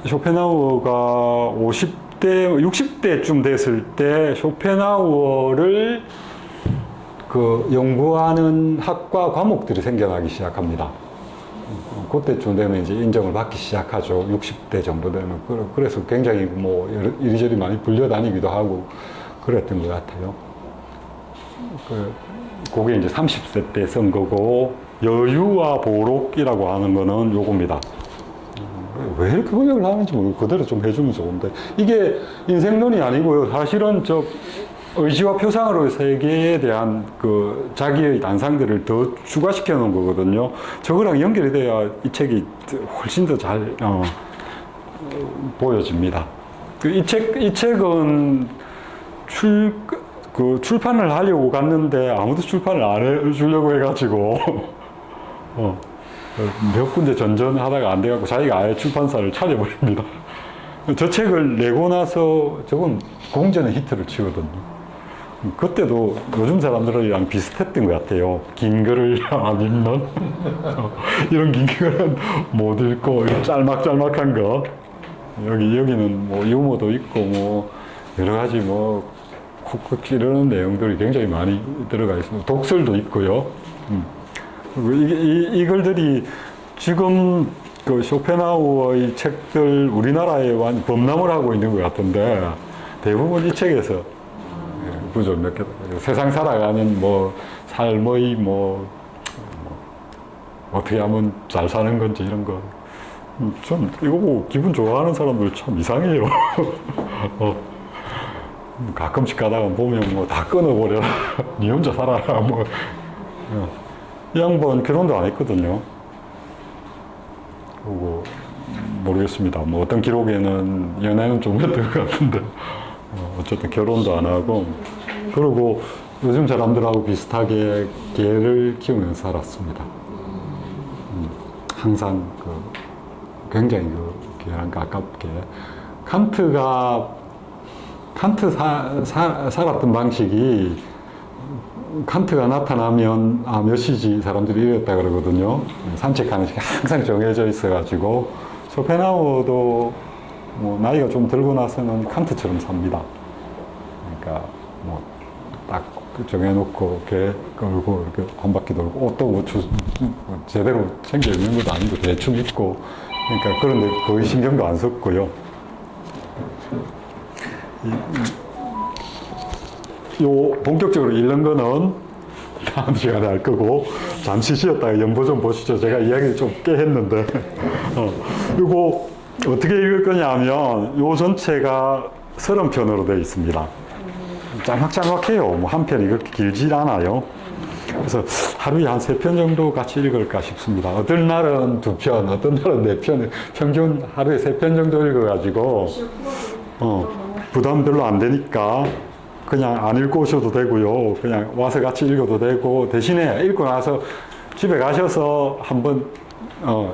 쇼펜하우어가 50대, 60대쯤 됐을 때 쇼펜하우어를 그 연구하는 학과 과목들이 생겨나기 시작합니다. 그때쯤 되면 이제 인정을 받기 시작하죠. 60대 정도 되면. 그래서 굉장히 뭐 이리저리 많이 불려다니기도 하고 그랬던 것 같아요. 그게 이제 30세 때 쓴 거고, 여유와 보록이라고 하는 거는 요겁니다. 왜 이렇게 번역을 하는지 모르고 그대로 좀 해주면 좋은데. 이게 인생론이 아니고요. 사실은 의지와 표상으로의 세계에 대한 그 자기의 단상들을 더 추가시켜 놓은 거거든요. 저거랑 연결이 돼야 이 책이 훨씬 더 잘 보여집니다. 이 책은 출판을 하려고 갔는데 아무도 출판을 안 해주려고 해가지고 몇 군데 전전하다가 안 돼갖고 자기가 아예 출판사를 차려버립니다. 저 책을 내고 나서 저건 공전의 히트를 치거든요. 그때도 요즘 사람들이랑 비슷했던 것 같아요. 긴 글을 안 읽는 이런 긴 글은 못 읽고 짤막짤막한 거. 여기는 뭐 유머도 있고 뭐 여러 가지 뭐 콕콕 찌르는 내용들이 굉장히 많이 들어가 있습니다. 독설도 있고요. 그리고 이 글들이 지금 그 쇼펜하우어의 책들 우리나라에 완 범람을 하고 있는 것 같은데 대부분 이 책에서 그죠, 몇 개, 세상 살아가는 뭐 삶의 어떻게 하면 잘 사는 건지 이런 거. 전 이거 보고 기분 좋아하는 사람들 참 이상해요. 가끔씩 가다가 보면 뭐 다 끊어버려라. 니 혼자 살아라. 뭐. 이 양반 결혼도 안 했거든요. 그리고 모르겠습니다. 뭐 어떤 기록에는 연애는 좀 했던 것 같은데 어쨌든 결혼도 안 하고 그리고 요즘 사람들하고 비슷하게 개를 키우면서 살았습니다. 항상 굉장히 개랑 가깝게 칸트 살았던 방식이 칸트가 나타나면 몇 시지 사람들이 이랬다 그러거든요. 산책하는 시간 항상 정해져 있어가지고 쇼펜하우어도 뭐 나이가 좀 들고 나서는 칸트처럼 삽니다. 그러니까 뭐 딱 정해놓고 개 끌고 이렇게 한 바퀴 돌고 옷도 뭐 제대로 챙겨 입는 것도 아니고 대충 입고 그러니까 그런데 거의 신경도 안 썼고요. 요 본격적으로 읽는 거는 다음 시간에 할 거고 잠시 쉬었다가 연보 좀 보시죠. 제가 이야기를 좀 꽤 했는데 이거 어떻게 읽을 거냐 하면 요 전체가 30편으로 되어 있습니다. 짤막짤막해요. 뭐 한 편이 그렇게 길지 않아요. 그래서 하루에 한 3편 정도 같이 읽을까 싶습니다. 어떤 날은 2편, 어떤 날은 4편, 평균 하루에 3편 정도 읽어가지고 부담 별로 안 되니까 그냥 안 읽고 오셔도 되고요. 그냥 와서 같이 읽어도 되고 대신에 읽고 나서 집에 가셔서 한번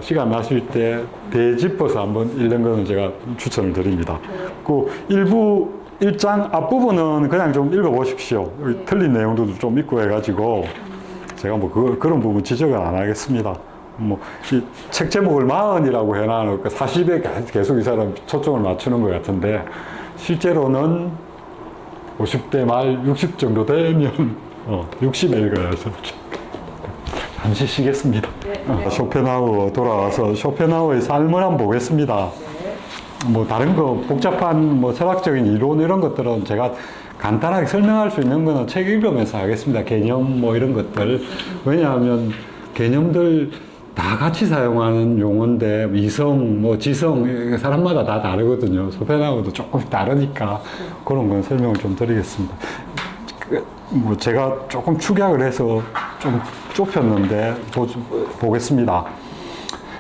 시간 나실 때 되짚어서 한번 읽는 거는 제가 추천을 드립니다. 그 일부 1장 앞부분은 그냥 좀 읽어보십시오. 여기 틀린 내용들도 좀 있고 해가지고 제가 뭐 그런 부분 지적은 안 하겠습니다. 뭐 이 책 제목을 마흔이라고 해놔놓고 40에 계속 이 사람 초점을 맞추는 것 같은데 실제로는 50대 말 60 정도 되면 60에 읽어야죠. 잠시 쉬겠습니다. 쇼펜하우어 돌아와서 쇼펜하우어의 삶을 한번 보겠습니다. 뭐 다른 거 복잡한 뭐 철학적인 이론 이런 것들은 제가 간단하게 설명할 수 있는 거는 책 읽으면서 하겠습니다. 개념 뭐 이런 것들. 왜냐하면 개념들 다 같이 사용하는 용어인데 이성, 뭐 지성 사람마다 다 다르거든요. 쇼펜하우어도 조금씩 다르니까 그런 건 설명을 좀 드리겠습니다. 뭐 제가 조금 축약을 해서 좀 좁혔는데 보겠습니다.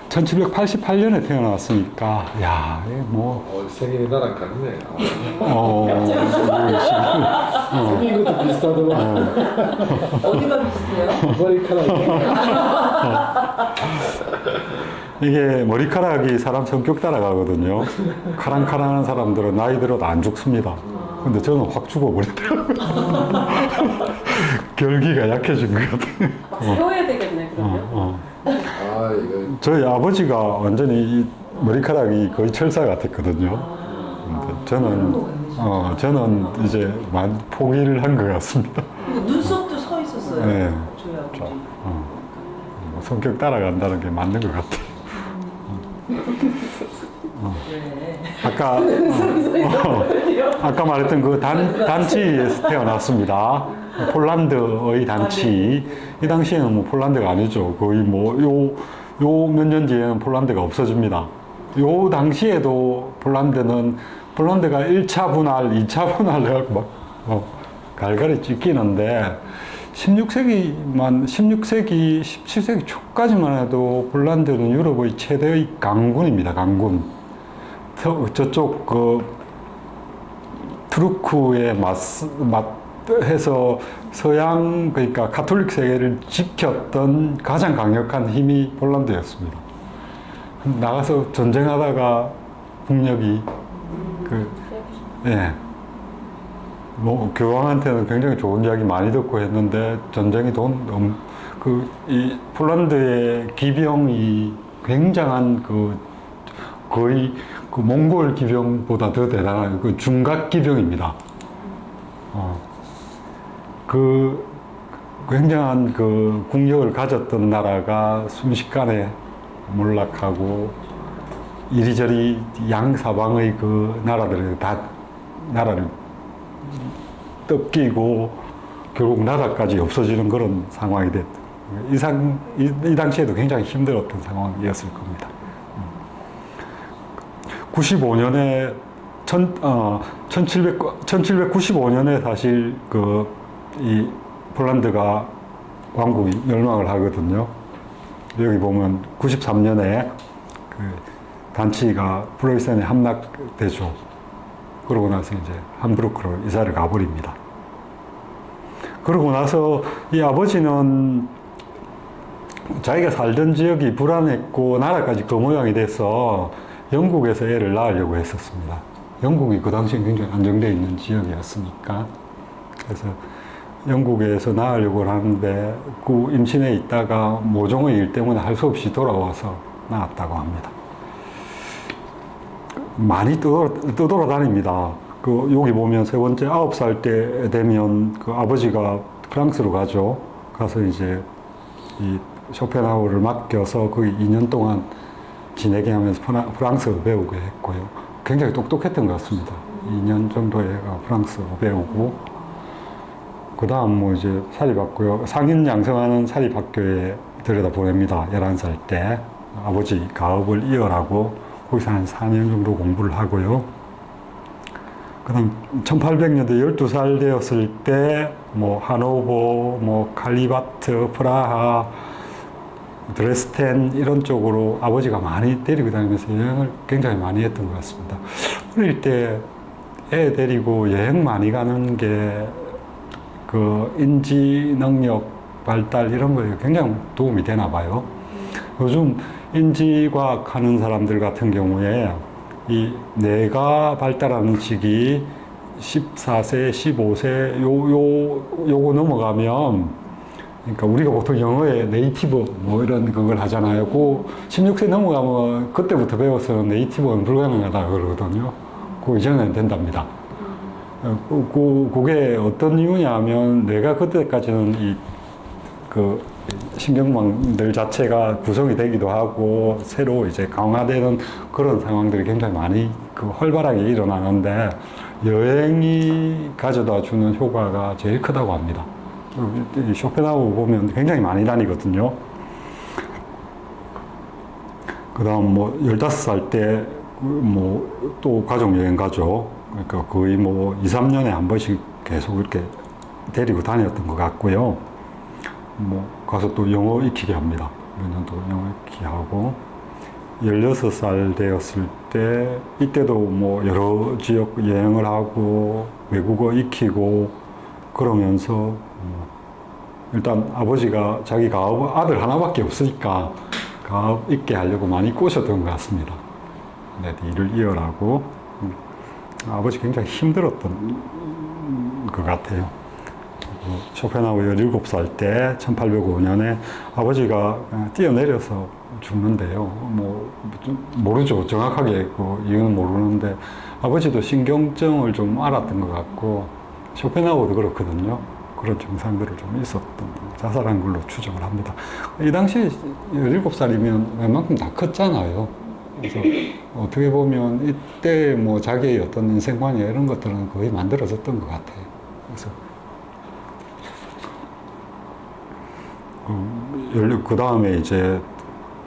1788년에 태어났으니까 야, 뭐 생일이 나랑 같네. 네. 이것도 비슷하더만. 어디가 비슷해요? 머리카락. 이게 머리카락이 사람 성격 따라가거든요. 카랑카랑한 사람들은 나이 들어도 안 죽습니다. 근데 저는 확 죽어버리더라고요. 결기가 약해진 것 같아요. 세워야 되겠네 그러면. 이거 저희 아버지가 완전히 이 머리카락이 거의 철사 같았거든요. 근데 저는 이제 많이 포기를 한 것 같습니다. 눈썹도 서 있었어요. 네. 저희 아버지. 성격 따라간다는 게 맞는 것 같아요. 네. 아까 말했던 그 단지에서 태어났습니다. 폴란드의 단지. 이 당시에는 뭐 폴란드가 아니죠. 거의 뭐 요 몇 년 뒤에는 폴란드가 없어집니다. 요 당시에도 폴란드가 1차 분할, 2차 분할 해갖고 막 갈갈이 찢기는데 16세기, 17세기 초까지만 해도 폴란드는 유럽의 최대의 강군입니다. 강군. 저쪽 투르크에 맞해서 서양 그러니까 가톨릭 세계를 지켰던 가장 강력한 힘이 폴란드였습니다. 나가서 전쟁하다가 국력이 뭐 교황한테는 굉장히 좋은 이야기 많이 듣고 했는데 전쟁이 이 폴란드의 기병이 굉장한 거의 몽골 기병보다 더 대단한 중각 기병입니다. 굉장한 국력을 가졌던 나라가 순식간에 몰락하고 이리저리 양사방의 나라들이 다 나라를 뜯기고 결국 나라까지 없어지는 그런 상황이 됐던 이 당시에도 굉장히 힘들었던 상황이었을 겁니다. 95년에 1795년에 사실 이 폴란드가 왕국이 멸망을 하거든요. 여기 보면 93년에 그 단치가 프로이센에 함락되죠. 그러고 나서 이제 함부르크로 이사를 가버립니다. 그러고 나서 이 아버지는 자기가 살던 지역이 불안했고 나라까지 그 모양이 돼서 영국에서 애를 낳으려고 했었습니다. 영국이 그 당시에 굉장히 안정되어 있는 지역이었으니까. 그래서 영국에서 낳으려고 하는데 그 임신해 있다가 모종의 일 때문에 할 수 없이 돌아와서 낳았다고 합니다. 많이 떠돌아다닙니다. 그 여기 보면 세 번째 9살 때 되면 그 아버지가 프랑스로 가죠. 가서 이제 이 쇼펜하우를 맡겨서 거기 2년 동안 지내게 하면서 프랑스어 배우게 했고요. 굉장히 똑똑했던 것 같습니다. 2년 정도에 프랑스어 배우고 그 다음 뭐 이제 사립학교요. 상인 양성하는 사립학교에 들여다 보냅니다. 11살 때 아버지 가업을 이어라고 거기서 한 4년 정도 공부를 하고요. 그 다음 1800년대 12살 되었을 때 뭐 하노버, 뭐 칼리바트, 프라하, 드레스덴 이런 쪽으로 아버지가 많이 데리고 다니면서 여행을 굉장히 많이 했던 것 같습니다. 어릴 때 애 데리고 여행 많이 가는 게 그 인지 능력 발달 이런 거에 굉장히 도움이 되나 봐요. 요즘 인지과학 하는 사람들 같은 경우에 이 뇌가 발달하는 시기 14세, 15세 요거 넘어가면 그러니까 우리가 보통 영어에 네이티브 뭐 이런 그걸 하잖아요. 그 16세 넘어가면 그때부터 배워서 네이티브는 불가능하다 그러거든요. 그 이전에는 된답니다. 그게 어떤 이유냐면 뇌가 그때까지는 그 신경망들 자체가 구성이 되기도 하고 새로 이제 강화되는 그런 상황들이 굉장히 많이 그 활발하게 일어나는데 여행이 가져다 주는 효과가 제일 크다고 합니다. 쇼펜하우 보면 굉장히 많이 다니거든요. 그 다음 뭐 15살 때 뭐 또 가족여행 가죠. 그러니까 거의 뭐 2, 3년에 한 번씩 계속 이렇게 데리고 다녔던 것 같고요. 뭐 가서 또 영어 익히게 합니다. 몇 년도 영어 익히게 하고 16살 되었을 때 이때도 뭐 여러 지역 여행을 하고 외국어 익히고 그러면서 일단 아버지가 자기 가업 아들 하나밖에 없으니까 가업 있게 하려고 많이 꼬셨던 것 같습니다. 네, 일을 이어라고 아버지 굉장히 힘들었던 것 같아요. 쇼펜하우 17살 때 1805년에 아버지가 뛰어내려서 죽는데요. 뭐 모르죠. 정확하게 그 이유는 모르는데 아버지도 신경증을 좀 앓았던 것 같고 쇼펜하우도 그렇거든요. 그런 증상들을 좀 있었던 자살한 걸로 추정을 합니다. 이 당시 17살이면 웬만큼 다 컸잖아요. 그래서 어떻게 보면 이때 뭐 자기의 어떤 인생관이나 이런 것들은 거의 만들어졌던 것 같아요. 그래서 그 다음에 이제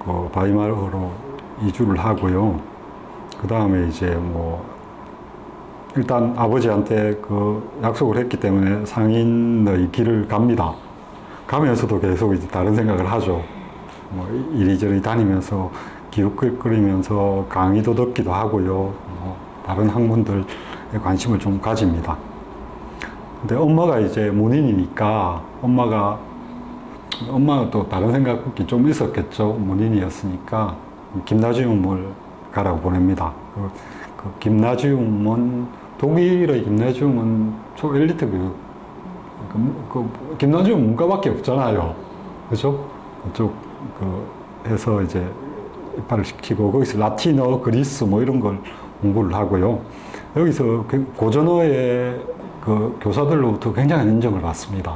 그 바이마르로 이주를 하고요. 그 다음에 이제 뭐 일단 아버지한테 그 약속을 했기 때문에 상인의 길을 갑니다. 가면서도 계속 이제 다른 생각을 하죠. 뭐 이리저리 다니면서 기록글 끓이면서 강의도 듣기도 하고요. 뭐 다른 학문들에 관심을 좀 가집니다. 근데 엄마가 이제 문인이니까 엄마가 또 다른 생각이 좀 있었겠죠. 문인이었으니까 김나지움을 가라고 보냅니다. 그 김나지움은 독일의 김나지움은 초엘리트 그 김나지움 문과밖에 없잖아요. 그죠? 그쪽 해서 이제 입학을 시키고 거기서 라틴어, 그리스 뭐 이런 걸 공부를 하고요. 여기서 고전어의 그 교사들로부터 굉장한 인정을 받습니다.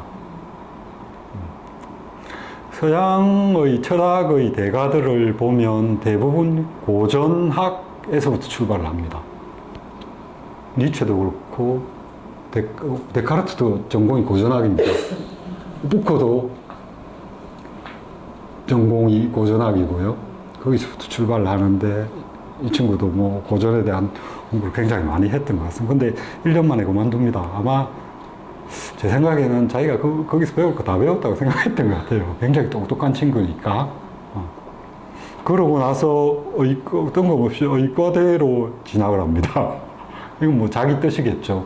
서양의 철학의 대가들을 보면 대부분 고전학에서부터 출발을 합니다. 니체도 그렇고 데카르트도 전공이 고전학입니다. 부커도 전공이 고전학이고요. 거기서부터 출발을 하는데 이 친구도 뭐 고전에 대한 공부를 굉장히 많이 했던 것 같습니다. 근데 1년 만에 그만둡니다. 아마 제 생각에는 자기가 거기서 배울 거 다 배웠다고 생각했던 것 같아요. 굉장히 똑똑한 친구니까. 그러고 나서 뜬금없이 의과대로 진학을 합니다. 이건 뭐 자기 뜻이겠죠.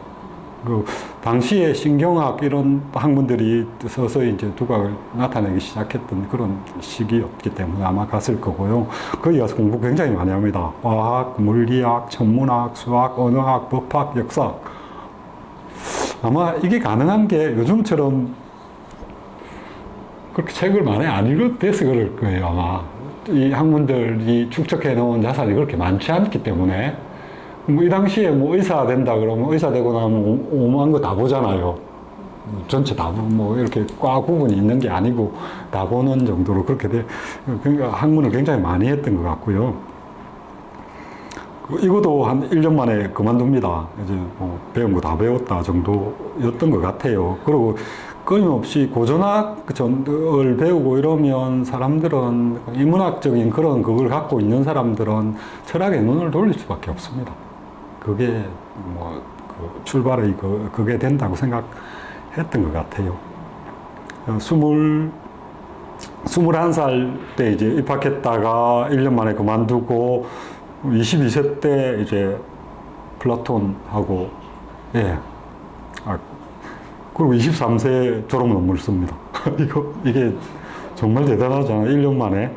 그 당시에 신경학 이런 학문들이 서서히 이제 두각을 나타내기 시작했던 그런 시기였기 때문에 아마 갔을 거고요. 거기 가서 공부 굉장히 많이 합니다. 과학, 물리학, 천문학, 수학, 언어학, 법학, 역사학. 아마 이게 가능한 게 요즘처럼 그렇게 책을 많이 안 읽어도 돼서 그럴 거예요, 아마. 이 학문들이 축적해 놓은 자산이 그렇게 많지 않기 때문에. 뭐 이 당시에 뭐 의사 된다 그러면 의사 되고 나면 오만 거 다 보잖아요. 전체 다, 뭐 이렇게 과 구분이 있는 게 아니고 다 보는 정도로 그렇게 그러니까 학문을 굉장히 많이 했던 것 같고요. 이것도 한 1년 만에 그만둡니다. 이제 뭐 배운 거 다 배웠다 정도였던 것 같아요. 그리고 끊임없이 고전학 전을 배우고 이러면 사람들은 인문학적인 그런 그걸 갖고 있는 사람들은 철학에 눈을 돌릴 수밖에 없습니다. 그게 뭐 출발의 그게 된다고 생각했던 것 같아요. 21살 때 이제 입학했다가 1년 만에 그만두고 22세 때 이제 플라톤하고, 예. 그리고 23세 졸업 논문을 씁니다. 이게 정말 대단하잖아요. 1년 만에.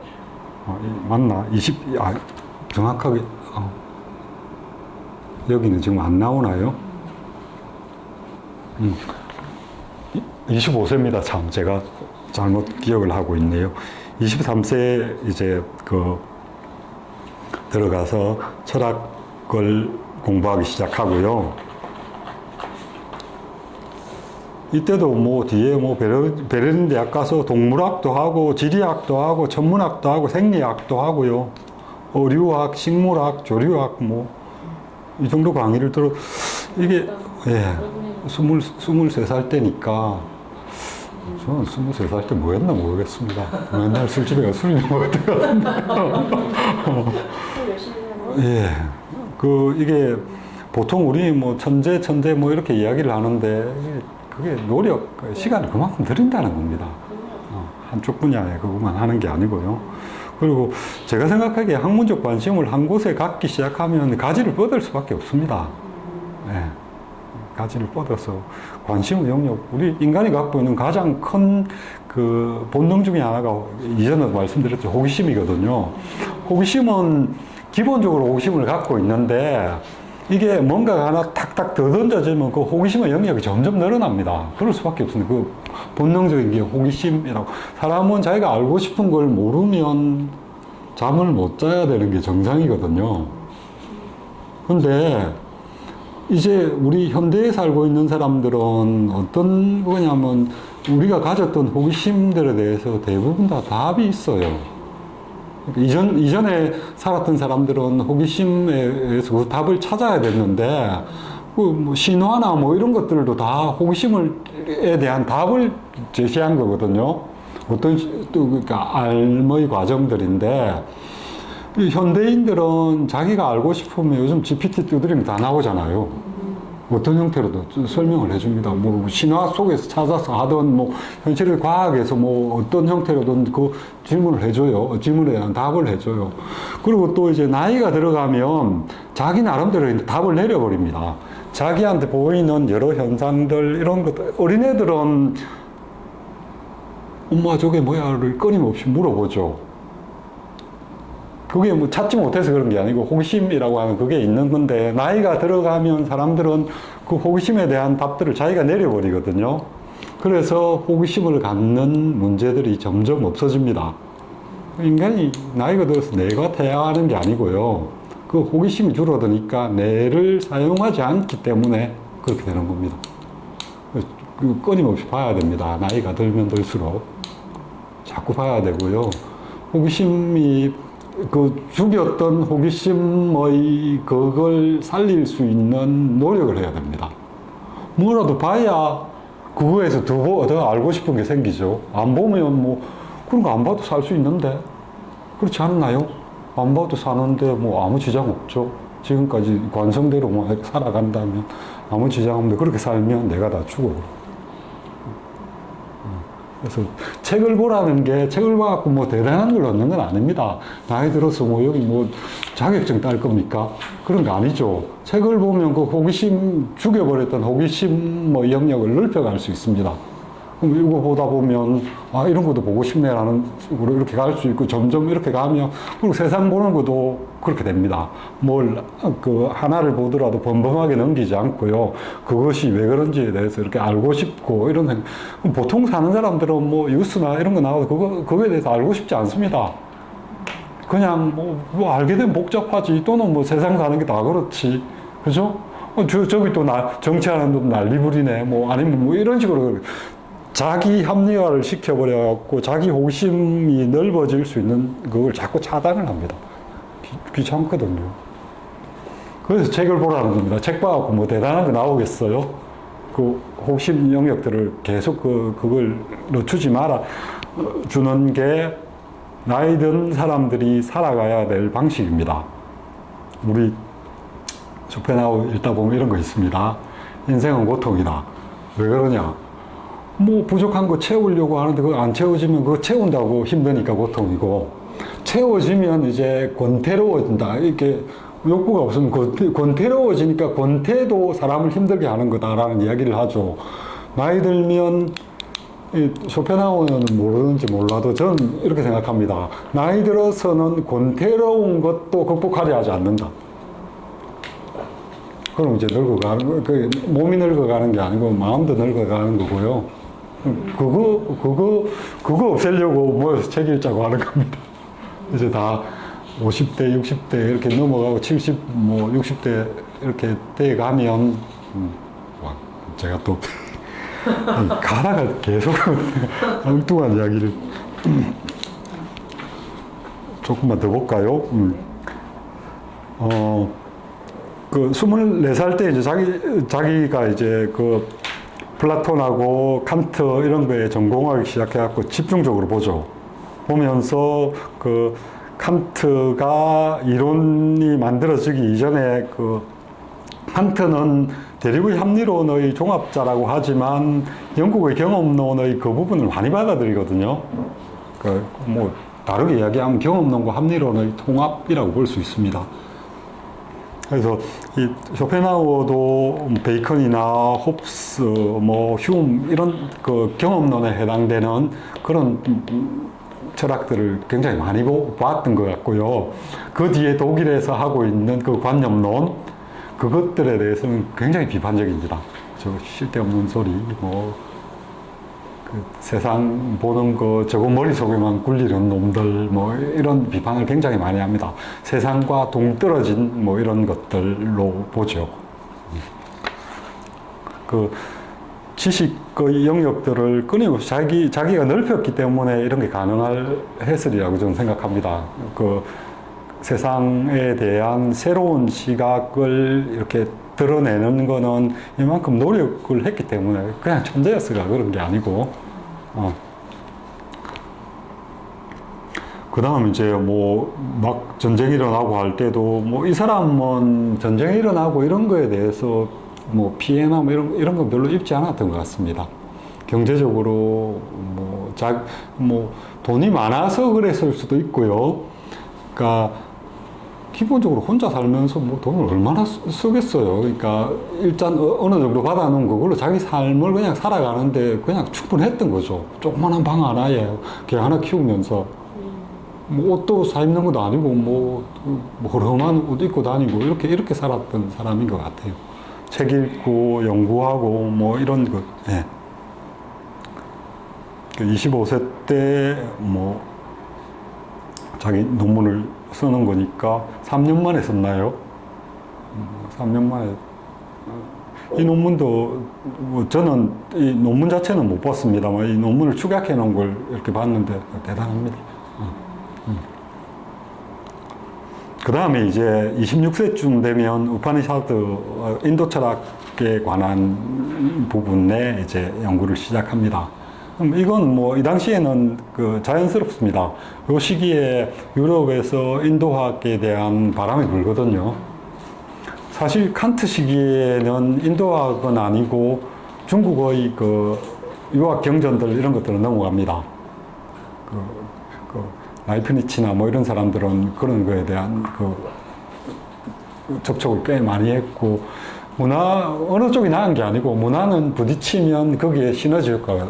맞나? 정확하게, 여기는 지금 안 나오나요? 25세입니다. 참, 제가 잘못 기억을 하고 있네요. 23세 이제 들어가서 철학을 공부하기 시작하고요. 이때도 뭐 뒤에 뭐 베를린 대학 가서 동물학도 하고 지리학도 하고 천문학도 하고 생리학도 하고요. 어류학, 식물학, 조류학 뭐 이 정도 강의를 들어 이게 예 23살 때니까 저는 23살 때 뭐 했나 모르겠습니다. 맨날 술집에 가서 술 먹었던 것 같은데. 예. 이게 보통 우리 뭐 천재 뭐 이렇게 이야기를 하는데 그게 노력, 시간을 그만큼 들인다는 겁니다. 한쪽 분야에 그것만 하는 게 아니고요. 그리고 제가 생각하기에 학문적 관심을 한 곳에 갖기 시작하면 가지를 뻗을 수밖에 없습니다. 예. 가지를 뻗어서 관심의 영역, 우리 인간이 갖고 있는 가장 큰 그 본능 중에 하나가 이전에도 말씀드렸죠. 호기심이거든요. 호기심은 기본적으로 호기심을 갖고 있는데 이게 뭔가 하나 탁탁 더 던져지면 그 호기심의 영역이 점점 늘어납니다. 그럴 수밖에 없습니다. 그 본능적인 게 호기심이라고. 사람은 자기가 알고 싶은 걸 모르면 잠을 못 자야 되는 게 정상이거든요. 근데 이제 우리 현대에 살고 있는 사람들은 어떤 거냐면 우리가 가졌던 호기심들에 대해서 대부분 다 답이 있어요. 이전에 살았던 사람들은 호기심에 의해서 그 답을 찾아야 됐는데, 뭐 신화나 뭐 이런 것들도 다 호기심에 대한 답을 제시한 거거든요. 그러니까 알의 과정들인데, 이 현대인들은 자기가 알고 싶으면 요즘 GPT 두드리면 다 나오잖아요. 어떤 형태로도 설명을 해줍니다. 뭐 신화 속에서 찾아서 하든 뭐 현실의 과학에서 뭐 어떤 형태로든 그 질문을 해줘요. 질문에 대한 답을 해줘요. 그리고 또 이제 나이가 들어가면 자기 나름대로 답을 내려버립니다. 자기한테 보이는 여러 현상들 이런 것들, 어린애들은 엄마 저게 뭐야를 끊임없이 물어보죠. 그게 뭐 찾지 못해서 그런 게 아니고 호기심이라고 하는 그게 있는 건데, 나이가 들어가면 사람들은 그 호기심에 대한 답들을 자기가 내려버리거든요. 그래서 호기심을 갖는 문제들이 점점 없어집니다. 인간이 나이가 들어서 뇌가 퇴화하는 게 아니고요. 그 호기심이 줄어드니까 뇌를 사용하지 않기 때문에 그렇게 되는 겁니다. 끊임없이 봐야 됩니다. 나이가 들면 들수록 자꾸 봐야 되고요. 호기심이 죽였던 호기심의 그걸 살릴 수 있는 노력을 해야 됩니다. 뭐라도 봐야 그거에서 더 알고 싶은 게 생기죠. 안 보면 뭐 그런 거 안 봐도 살 수 있는데, 그렇지 않나요? 안 봐도 사는데 뭐 아무 지장 없죠. 지금까지 관성대로 뭐 살아간다면 아무 지장 없는데, 그렇게 살면 내가 다 죽어. 그래서 책을 보라는 게 책을 봐갖고 뭐 대단한 걸 얻는 건 아닙니다. 나이 들어서 뭐 여기 뭐 자격증 딸 겁니까? 그런 거 아니죠. 책을 보면 그 호기심, 죽여버렸던 호기심 뭐 영역을 넓혀갈 수 있습니다. 그럼 이거 보다 보면, 아, 이런 것도 보고 싶네라는 식으로 이렇게 갈 수 있고, 점점 이렇게 가면, 그리고 세상 보는 것도 그렇게 됩니다. 하나를 보더라도 범범하게 넘기지 않고요. 그것이 왜 그런지에 대해서 이렇게 알고 싶고, 보통 사는 사람들은 뭐 뉴스나 이런 거 나와도 그거에 대해서 알고 싶지 않습니다. 그냥 뭐 알게 되면 복잡하지, 또는 뭐 세상 사는 게 다 그렇지. 그죠? 저기 또 정치하는 놈 난리 부리네. 뭐 아니면 뭐 이런 식으로. 자기 합리화를 시켜버려갖고 자기 호기심이 넓어질 수 있는 그걸 자꾸 차단을 합니다. 귀찮거든요. 그래서 책을 보라는 겁니다. 책 봐갖고 뭐 대단한 거 나오겠어요? 그 호기심 영역들을 계속 그걸 늦추지 말아 주는 게 나이 든 사람들이 살아가야 될 방식입니다. 우리 쇼펜하우어 읽다 보면 이런 거 있습니다. 인생은 고통이다. 왜 그러냐? 뭐 부족한 거 채우려고 하는데 그거 안 채워지면 그거 채운다고 힘드니까 고통이고, 채워지면 이제 권태로워진다. 이렇게 욕구가 없으면 권태로워지니까 권태도 사람을 힘들게 하는 거다라는 이야기를 하죠. 나이 들면 쇼펜하우어는 모르는지 몰라도 저는 이렇게 생각합니다. 나이 들어서는 권태로운 것도 극복하려 하지 않는다. 그럼 이제 늙어가는 거, 몸이 늙어가는 게 아니고 마음도 늙어가는 거고요. 그거 없애려고 모여서 책 읽자고 하는 겁니다. 이제 다 50대, 60대 이렇게 넘어가고 70, 뭐 60대 이렇게 돼 가면, 제가 또 가다가 계속 엉뚱한 이야기를 조금만 더 볼까요? 24살 때 이제 자기가 이제 플라톤하고 칸트 이런 거에 전공하기 시작해갖고 집중적으로 보죠. 보면서 칸트가 이론이 만들어지기 이전에 칸트는 대립의 합리론의 종합자라고 하지만 영국의 경험론의 그 부분을 많이 받아들이거든요. 뭐 다르게 이야기하면 경험론과 합리론의 통합이라고 볼 수 있습니다. 그래서 이 쇼펜하우어도 베이컨이나 홉스, 뭐 휴움 이런 경험론에 해당되는 그런 철학들을 굉장히 많이 봤던 것 같고요. 그 뒤에 독일에서 하고 있는 그 관념론, 그것들에 대해서는 굉장히 비판적입니다. 저 쓸데없는 소리, 세상 보는 거 저거 머릿속에만 굴리는 놈들, 이런 비판을 굉장히 많이 합니다. 세상과 동떨어진 이런 것들로 보죠. 지식의 영역들을 끊임없이 자기가 넓혔기 때문에 이런 게 가능했으리라고 저는 생각합니다. 세상에 대한 새로운 시각을 이렇게 드러내는 거는 이만큼 노력을 했기 때문에 그냥 천재였어가 그런 게 아니고, 그 다음 이제 막 전쟁이 일어나고 할 때도 이 사람은 전쟁이 일어나고 이런 거에 대해서 피해나 이런 거 별로 입지 않았던 것 같습니다. 경제적으로 돈이 많아서 그랬을 수도 있고요. 그러니까 기본적으로 혼자 살면서 돈을 얼마나 쓰겠어요. 그러니까 일단 어느 정도 받아놓은 그걸로 자기 삶을 그냥 살아가는데 그냥 충분했던 거죠. 조그만한 방 하나에 개 하나 키우면서 옷도 사 입는 것도 아니고 허름한 옷 입고 다니고 이렇게 살았던 사람인 것 같아요. 책 읽고 연구하고 이런 것. 예. 25세 때 자기 논문을 쓰는 거니까 3년 만에 썼나요? 3년 만에. 이 논문도 저는 이 논문 자체는 못 봤습니다만 이 논문을 축약해 놓은 걸 이렇게 봤는데 대단합니다. 그 다음에 이제 26세쯤 되면 우파니샤드, 인도 철학에 관한 부분에 이제 연구를 시작합니다. 이건 이 당시에는 자연스럽습니다. 이 시기에 유럽에서 인도학에 대한 바람이 불거든요. 사실 칸트 시기에는 인도학은 아니고 중국의 유학 경전들 이런 것들은 넘어갑니다. 라이프니츠나 뭐 이런 사람들은 그런 거에 대한 접촉을 꽤 많이 했고, 문화, 어느 쪽이 나은 게 아니고, 문화는 부딪히면 거기에 시너지 효과가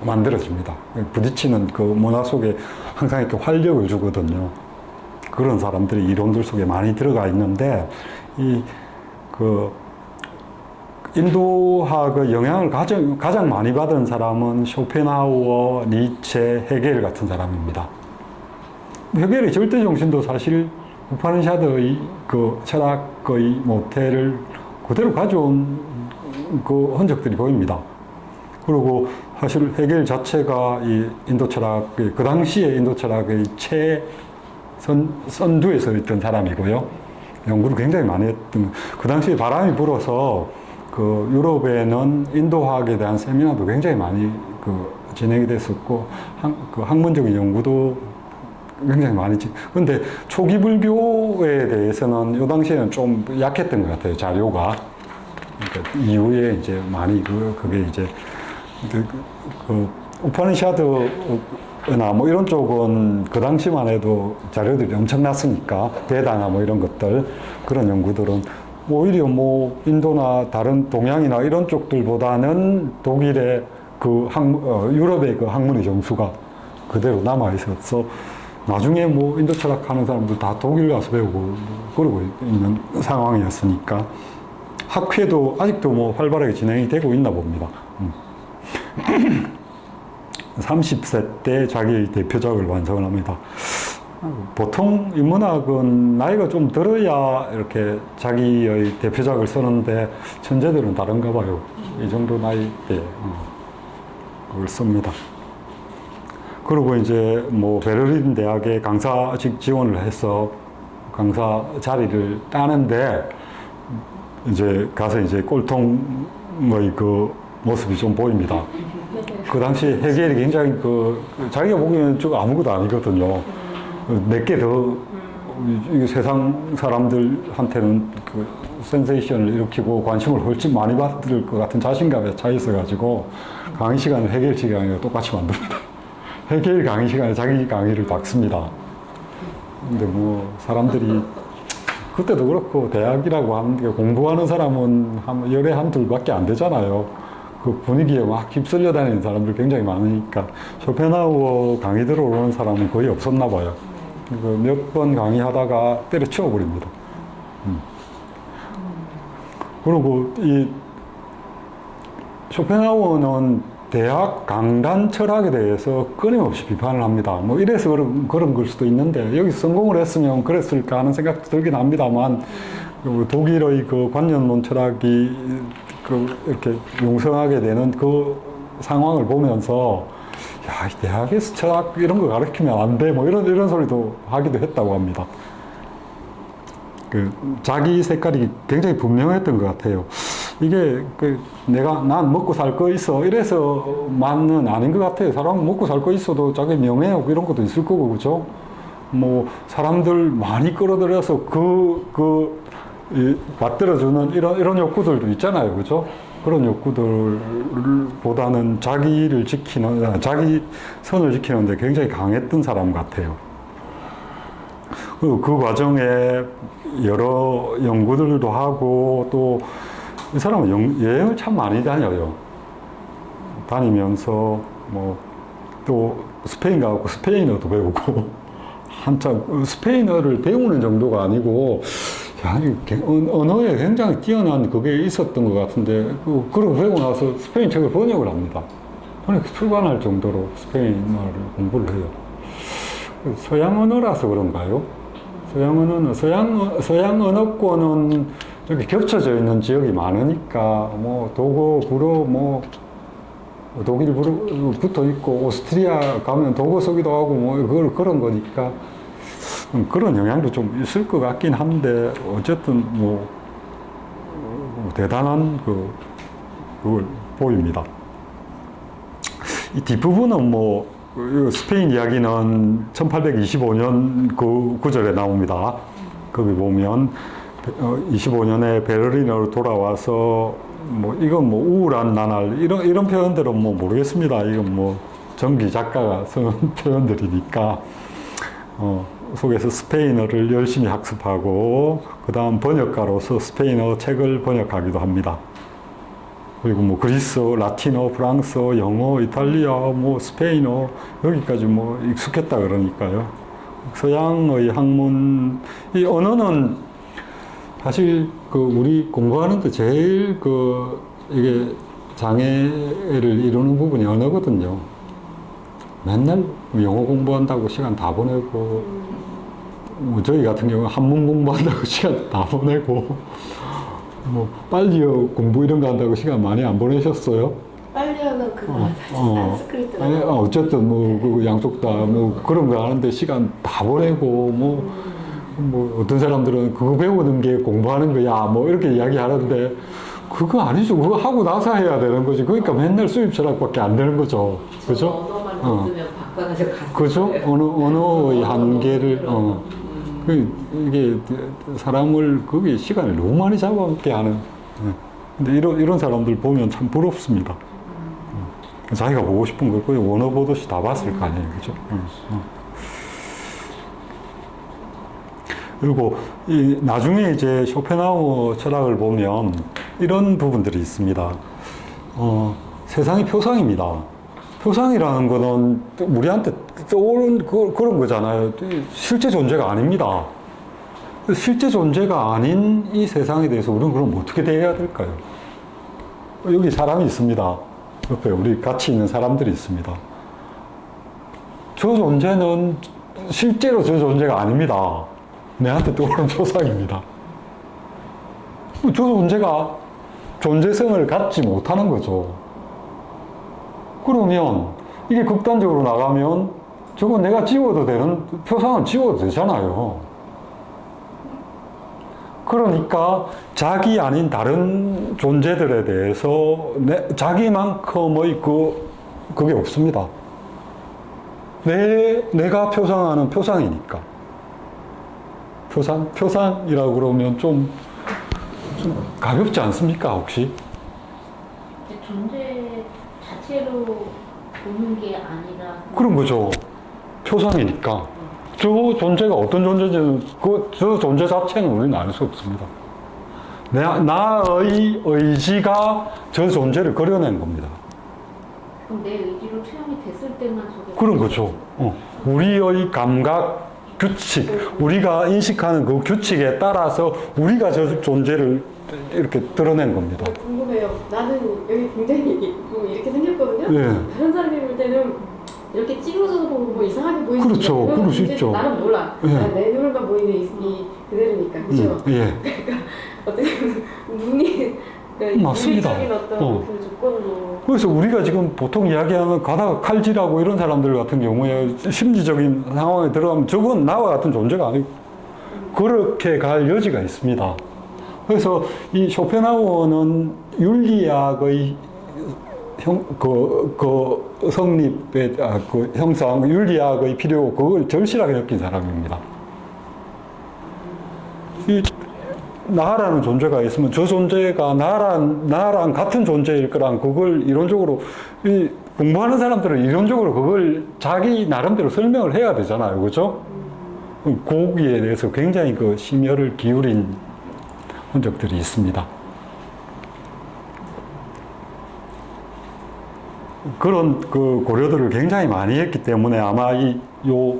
만들어집니다. 부딪히는 그 문화 속에 항상 이렇게 활력을 주거든요. 그런 사람들이 이론들 속에 많이 들어가 있는데, 인도학의 영향을 가장 많이 받은 사람은 쇼펜하우어, 니체, 헤겔 같은 사람입니다. 헤겔의 절대 정신도 사실 우파니샤드의 그 철학의 모태를 그대로 가져온 그 흔적들이 보입니다. 그리고 사실 헤겔 자체가 이 인도 철학, 그 당시에 인도 철학의 선두에 서 있던 사람이고요. 연구를 굉장히 많이 했던, 그 당시에 바람이 불어서 그 유럽에는 인도학에 대한 세미나도 굉장히 많이 진행이 됐었고, 학문적인 연구도 굉장히 많이. 근데 초기 불교에 대해서는 이 당시에는 좀 약했던 것 같아요, 자료가. 그러니까 이후에 이제 많이 그게 이제 우파니샤드나 뭐 이런 쪽은 그 당시만 해도 자료들이 엄청났으니까, 베다나 뭐 이런 것들, 그런 연구들은 오히려 뭐 인도나 다른 동양이나 이런 쪽들보다는 독일의 유럽의 그 학문의 정수가 그대로 남아 있어서, 나중에 뭐 인도 철학 하는 사람들 다 독일 가서 배우고 그러고 있는 상황이었으니까, 학회도 아직도 뭐 활발하게 진행이 되고 있나 봅니다. 30세 때 자기의 대표작을 완성을 합니다. 보통 인문학은 나이가 좀 들어야 이렇게 자기의 대표작을 쓰는데, 천재들은 다른가 봐요. 이 정도 나이 때 그걸 씁니다. 그리고 이제 뭐 베를린 대학에 강사직 지원을 해서 강사 자리를 따는데, 이제 가서 이제 꼴통의 그 모습이 좀 보입니다. 그 당시 헤겔이 굉장히 자기가 보기에는 좀 아무것도 아니거든요. 몇 개 더 세상 사람들한테는 그 센세이션을 일으키고 관심을 훨씬 많이 받을 것 같은 자신감에 차 있어가지고 강의 시간을 헤겔 시간이랑 똑같이 만듭니다. 헤겔 강의 시간에 자기 강의를 박습니다. 근데 뭐 사람들이 그때도 그렇고, 대학이라고 하는 게 공부하는 사람은 열에 한둘밖에 안 되잖아요. 그 분위기에 막 휩쓸려 다니는 사람들 굉장히 많으니까 쇼펜하우어 강의 들어오는 사람은 거의 없었나 봐요. 몇 번 강의하다가 때려치워 버립니다. 그리고 이 쇼펜하우어는 대학 강단 철학에 대해서 끊임없이 비판을 합니다. 뭐 이래서 그런 걸 수도 있는데, 여기서 성공을 했으면 그랬을까 하는 생각도 들긴 합니다만, 독일의 그 관념론 철학이 이렇게 용성하게 되는 그 상황을 보면서, 야, 이 대학에서 철학 이런 거 가르치면 안 돼, 뭐 이런 소리도 하기도 했다고 합니다. 자기 색깔이 굉장히 분명했던 것 같아요. 이게 난 먹고 살 거 있어 이래서만은 아닌 것 같아요. 사람은 먹고 살 거 있어도 자기 명예욕 이런 것도 있을 거고, 그죠? 뭐 사람들 많이 끌어들여서 받들어주는 이런 욕구들도 있잖아요, 그죠? 그런 욕구들보다는 자기 선을 지키는데 굉장히 강했던 사람 같아요. 그 과정에 여러 연구들도 하고, 또 이 사람은 여행을 참 많이 다녀요. 다니면서 뭐 또 스페인 가고 스페인어도 배우고, 한참 스페인어를 배우는 정도가 아니고, 야, 언어에 굉장히 뛰어난 그게 있었던 것 같은데, 그러고 배우고 나서 스페인 책을 번역을 합니다. 번역 출간할 정도로 스페인어를 공부를 해요. 서양 언어라서 그런가요? 서양 언어권은 이렇게 겹쳐져 있는 지역이 많으니까, 뭐 독어, 불어, 뭐 독일 불어 붙어 있고, 오스트리아 가면 독어 쓰기도 하고, 뭐 그런 거니까 그런 영향도 좀 있을 것 같긴 한데, 어쨌든 뭐 대단한 그걸 보입니다. 이 뒷부분은 뭐 스페인 이야기는 1825년 그 구절에 나옵니다. 거기 보면 25년에 베를린으로 돌아와서 뭐 이건 뭐 우울한 나날 이런 표현들은 뭐 모르겠습니다. 이건 뭐 정기 작가가 쓴 표현들이니까 속에서 스페인어를 열심히 학습하고 그 다음 번역가로서 스페인어 책을 번역하기도 합니다. 그리고 뭐 그리스어, 라틴어, 프랑스어, 영어, 이탈리아, 뭐 스페인어 여기까지 뭐 익숙했다 그러니까요. 서양의 학문, 이 언어는 사실 그 우리 공부하는데 제일 이게 장애를 이루는 부분이 언어거든요. 맨날 영어 공부한다고 시간 다 보내고, 뭐 저희 같은 경우 한문 공부한다고 시간 다 보내고, 뭐 빨리어 공부 이런 거 한다고 시간 많이 안 보내셨어요? 빨리하면 그거 산스크리트. 아니, 어쨌든 그 양쪽 다 뭐 그런 거 하는데 시간 다 보내고 뭐 어떤 사람들은 그거 배우는 게 공부하는 거야 뭐 이렇게 이야기하는데 그거 아니죠. 그거 하고 나서 해야 되는 거지. 그러니까 맨날 수입 철학밖에 안 되는 거죠. 그죠? 언어만 있으면 바꿔서 갔어요. 그죠? 언어의 한계를 이게 사람을 거기 시간을 너무 많이 잡아먹게 하는. 근데 이런 사람들 보면 참 부럽습니다. 자기가 보고 싶은 걸 거의 원어 보듯이 다 봤을 거 아니에요. 그죠? 그리고 나중에 이제 쇼펜하우어 철학을 보면 이런 부분들이 있습니다. 세상이 표상입니다. 표상이라는 거는 우리한테 떠오른 그런 거잖아요. 실제 존재가 아닙니다. 실제 존재가 아닌 이 세상에 대해서 우리는 그럼 어떻게 대해야 될까요? 여기 사람이 있습니다. 옆에 우리 같이 있는 사람들이 있습니다. 저 존재는 실제로 저 존재가 아닙니다. 내한테 떠오른 표상입니다. 저 존재가 존재성을 갖지 못하는 거죠. 그러면 이게 극단적으로 나가면 저건 내가 지워도 되는, 표상은 지워도 되잖아요. 그러니까 자기 아닌 다른 존재들에 대해서 자기만큼의 그게 없습니다. 내가 표상하는 표상이니까. 표상이라고 그러면 좀 가볍지 않습니까, 혹시? 존재 자체로 보는 게 아니라 그런 거죠. 표상이니까. 저 존재가 어떤 존재인지는 저 존재 자체는 우리는 알 수 없습니다. 나의 의지가 저 존재를 그려낸 겁니다. 그럼 내 의지로 투영이 됐을 때만 저게 그런 거죠. 우리의 감각, 규칙, 우리가 인식하는 그 규칙에 따라서 우리가 저 존재를 이렇게 드러낸 겁니다. 궁금해요. 나는 여기 굉장히 이렇게 생겼거든요. 네. 다른 사람이 볼 때는 이렇게 찌그러져서 보고 뭐 이상하게 보이는 그렇죠. 그럴 수 있죠. 나는 몰라. 네. 내 눈으로만 보이는 이 그대로니까. 그죠? 예. 어떻게 보면 눈이 맞습니다. 물리적인 어떤 그 조건으로. 그래서 우리가 지금 보통 이야기하는 가다가 칼질하고 이런 사람들 같은 경우에 심리적인 상황에 들어가면 저건 나와 같은 존재가 아니고 그렇게 갈 여지가 있습니다. 그래서 이 쇼펜하우어는 윤리학의 성립의 그 형성, 윤리학의 필요, 그걸 절실하게 느낀 사람입니다. 이 나라는 존재가 있으면 저 존재가 나랑 같은 존재일 거란 그걸 이론적으로 공부하는 사람들은 이론적으로 그걸 자기 나름대로 설명을 해야 되잖아요, 그렇죠? 거기에 대해서 굉장히 그 심혈을 기울인 흔적들이 있습니다. 그런 그 고려들을 굉장히 많이 했기 때문에 아마 요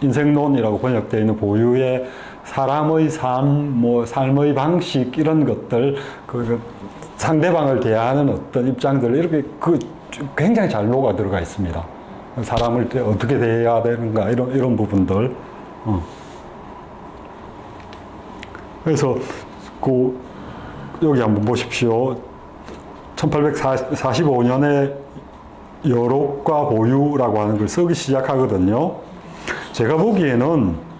인생론이라고 번역되어 있는 보유의 사람의 삶, 뭐 삶의 방식 이런 것들, 그 상대방을 대하는 어떤 입장들 이렇게 굉장히 잘 녹아 들어가 있습니다. 사람을 어떻게 대해야 되는가 이런 부분들. 그래서 여기 한번 보십시오. 1845년에 여록과 보유라고 하는 걸 쓰기 시작하거든요. 제가 보기에는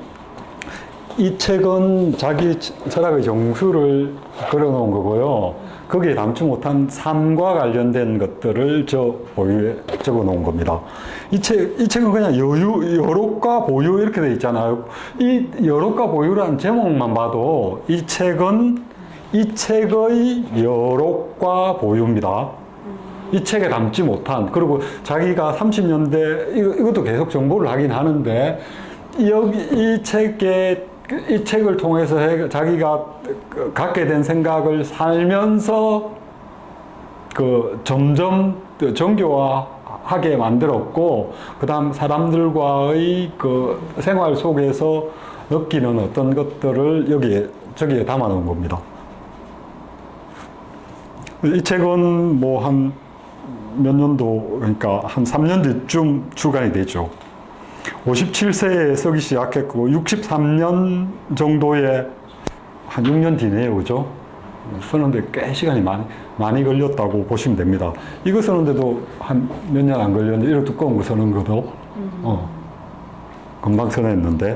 이 책은 자기 철학의 정수를 걸어놓은 거고요. 거기에 담지 못한 삶과 관련된 것들을 보유에 적어 놓은 겁니다. 이 책은 그냥 여록과 보유 이렇게 돼 있잖아요. 이 여록과 보유라는 제목만 봐도 이 책은 이 책의 여록과 보유입니다. 이 책에 담지 못한, 그리고 자기가 30년대, 이것도 계속 정보를 하긴 하는데, 이 책을 통해서 자기가 갖게 된 생각을 살면서 점점 정교화하게 만들었고, 그 다음 사람들과의 생활 속에서 느끼는 어떤 것들을 저기에 담아 놓은 겁니다. 이 책은 뭐 한 몇 년도, 그러니까 한 3년 뒤쯤 출간이 되죠. 57세에 쓰기 시작했고, 63년 정도에 한 6년 뒤네요, 그죠? 쓰는데 꽤 시간이 많이 걸렸다고 보시면 됩니다. 이거 쓰는데도 한 몇 년 안 걸렸는데, 이렇게 두꺼운 거 쓰는 것도, 금방 써냈는데,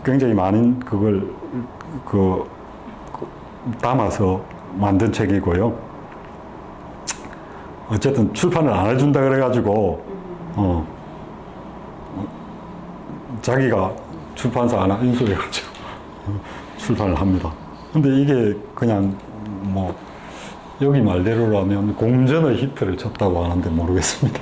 굉장히 많은 그걸, 담아서 만든 책이고요. 어쨌든 출판을 안 해준다 그래가지고, 자기가 출판사 하나 인수해가지고 출판을 합니다. 근데 이게 그냥 뭐, 여기 말대로라면 공전의 히트를 쳤다고 하는데 모르겠습니다.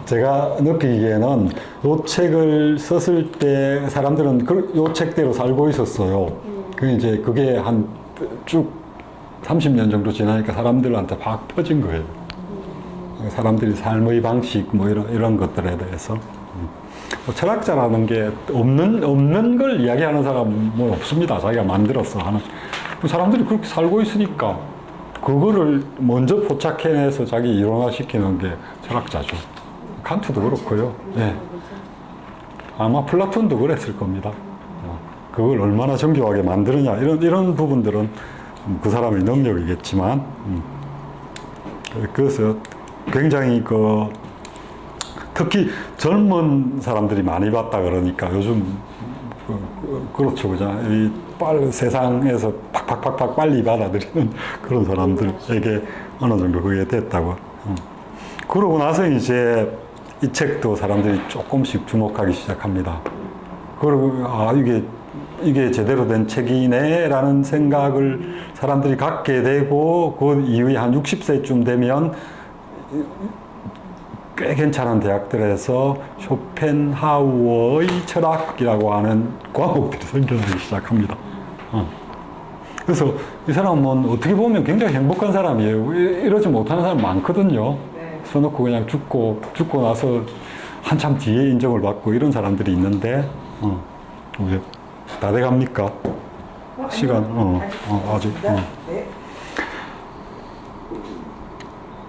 제가 느끼기에는 이 책을 썼을 때 사람들은 이 책대로 살고 있었어요. 그게 한 쭉 30년 정도 지나니까 사람들한테 팍 퍼진 거예요. 사람들이 삶의 방식, 뭐 이런 것들에 대해서. 뭐 철학자라는 게 없는 걸 이야기하는 사람은 뭐 없습니다. 자기가 만들어서 하는. 사람들이 그렇게 살고 있으니까 그거를 먼저 포착해내서 자기 이론화시키는 게 철학자죠. 칸트도 그렇고요. 네. 아마 플라톤도 그랬을 겁니다. 그걸 얼마나 정교하게 만드느냐, 이런 부분들은 그 사람의 능력이겠지만, 그래서 굉장히 특히 젊은 사람들이 많이 봤다 그러니까 요즘, 그렇죠. 그죠. 세상에서 팍팍팍팍 빨리 받아들이는 그런 사람들에게 어느 정도 그게 됐다고. 그러고 나서 이제 이 책도 사람들이 조금씩 주목하기 시작합니다. 그리고, 이게 제대로 된 책이네라는 생각을 사람들이 갖게 되고, 그 이후에 한 60세쯤 되면 꽤 괜찮은 대학들에서 쇼펜하우어의 철학이라고 하는 과목들이 생겨나기 시작합니다. 그래서 이 사람은 어떻게 보면 굉장히 행복한 사람이에요. 이러지 못하는 사람 많거든요. 네. 써놓고 그냥 죽고 나서 한참 뒤에 인정을 받고 이런 사람들이 있는데, 왜? 다 돼갑니까? 시간, 아직. 네.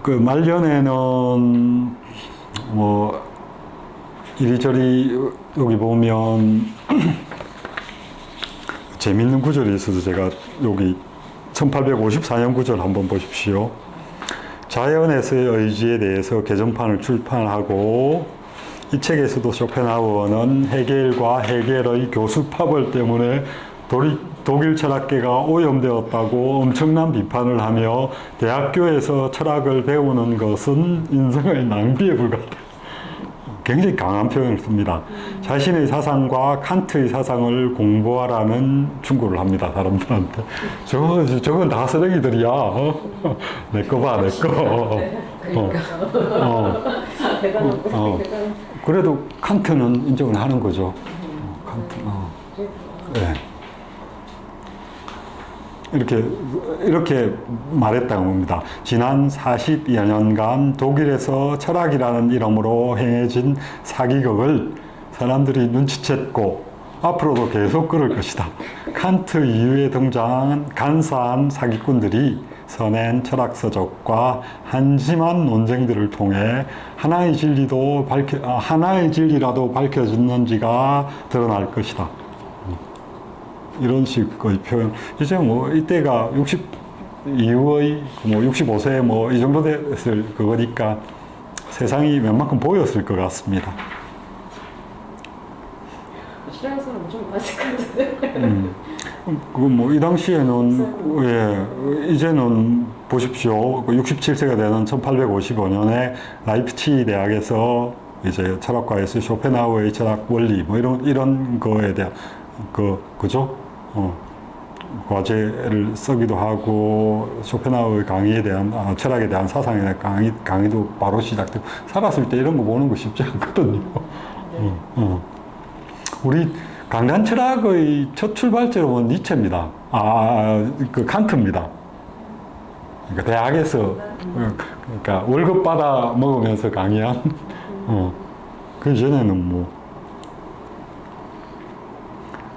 그 말년에는 뭐 이리저리 여기 보면 재밌는 구절이 있어서 제가 여기 1854년 구절 한번 보십시오. 자연에서의 의지에 대해서 개정판을 출판하고, 이 책에서도 쇼펜하우어는 헤겔과 헤겔의 교수파벌 때문에 독일 철학계가 오염되었다고 엄청난 비판을 하며, 대학교에서 철학을 배우는 것은 인생의 낭비에 불과하다. 굉장히 강한 표현을 씁니다. 자신의 사상과 칸트의 사상을 공부하라는 충고를 합니다, 사람들한테. 저건 다 쓰레기들이야. 내 거 봐, 내 거. 그래도 칸트는 인정을 하는 거죠. 칸트. 네. 이렇게 말했다고 합니다. 지난 40여 년간 독일에서 철학이라는 이름으로 행해진 사기극을 사람들이 눈치챘고 앞으로도 계속 그럴 것이다. 칸트 이후에 등장한 간사한 사기꾼들이 써낸 철학서적과 한심한 논쟁들을 통해 하나의 진리라도 밝혀졌는지가 드러날 것이다. 이런 식의 표현. 이제 뭐 이때가 60 이후의 뭐 65세 뭐 이 정도 됐을 그거니까 세상이 웬만큼 보였을 것 같습니다. 싫어하는 사람 엄청 많았을 것 같은데. 뭐 이 당시에는 이제는 보십시오. 67세가 되는 1855년에 라이프치히 대학에서 이제 철학과에서 쇼펜하우어의 철학 원리 뭐 이런 거에 대한 그죠? 과제를 쓰기도 하고 쇼펜하우의 강의에 대한 철학에 대한 사상에 대한 강의도 바로 시작되고 살았을 때 이런 거 보는 거 쉽지 않거든요. 우리 강단 철학의 첫 출발점은 니체입니다. 그 칸트입니다. 그러니까 대학에서 그러니까 월급 받아 먹으면서 강의한 그 전에는 뭐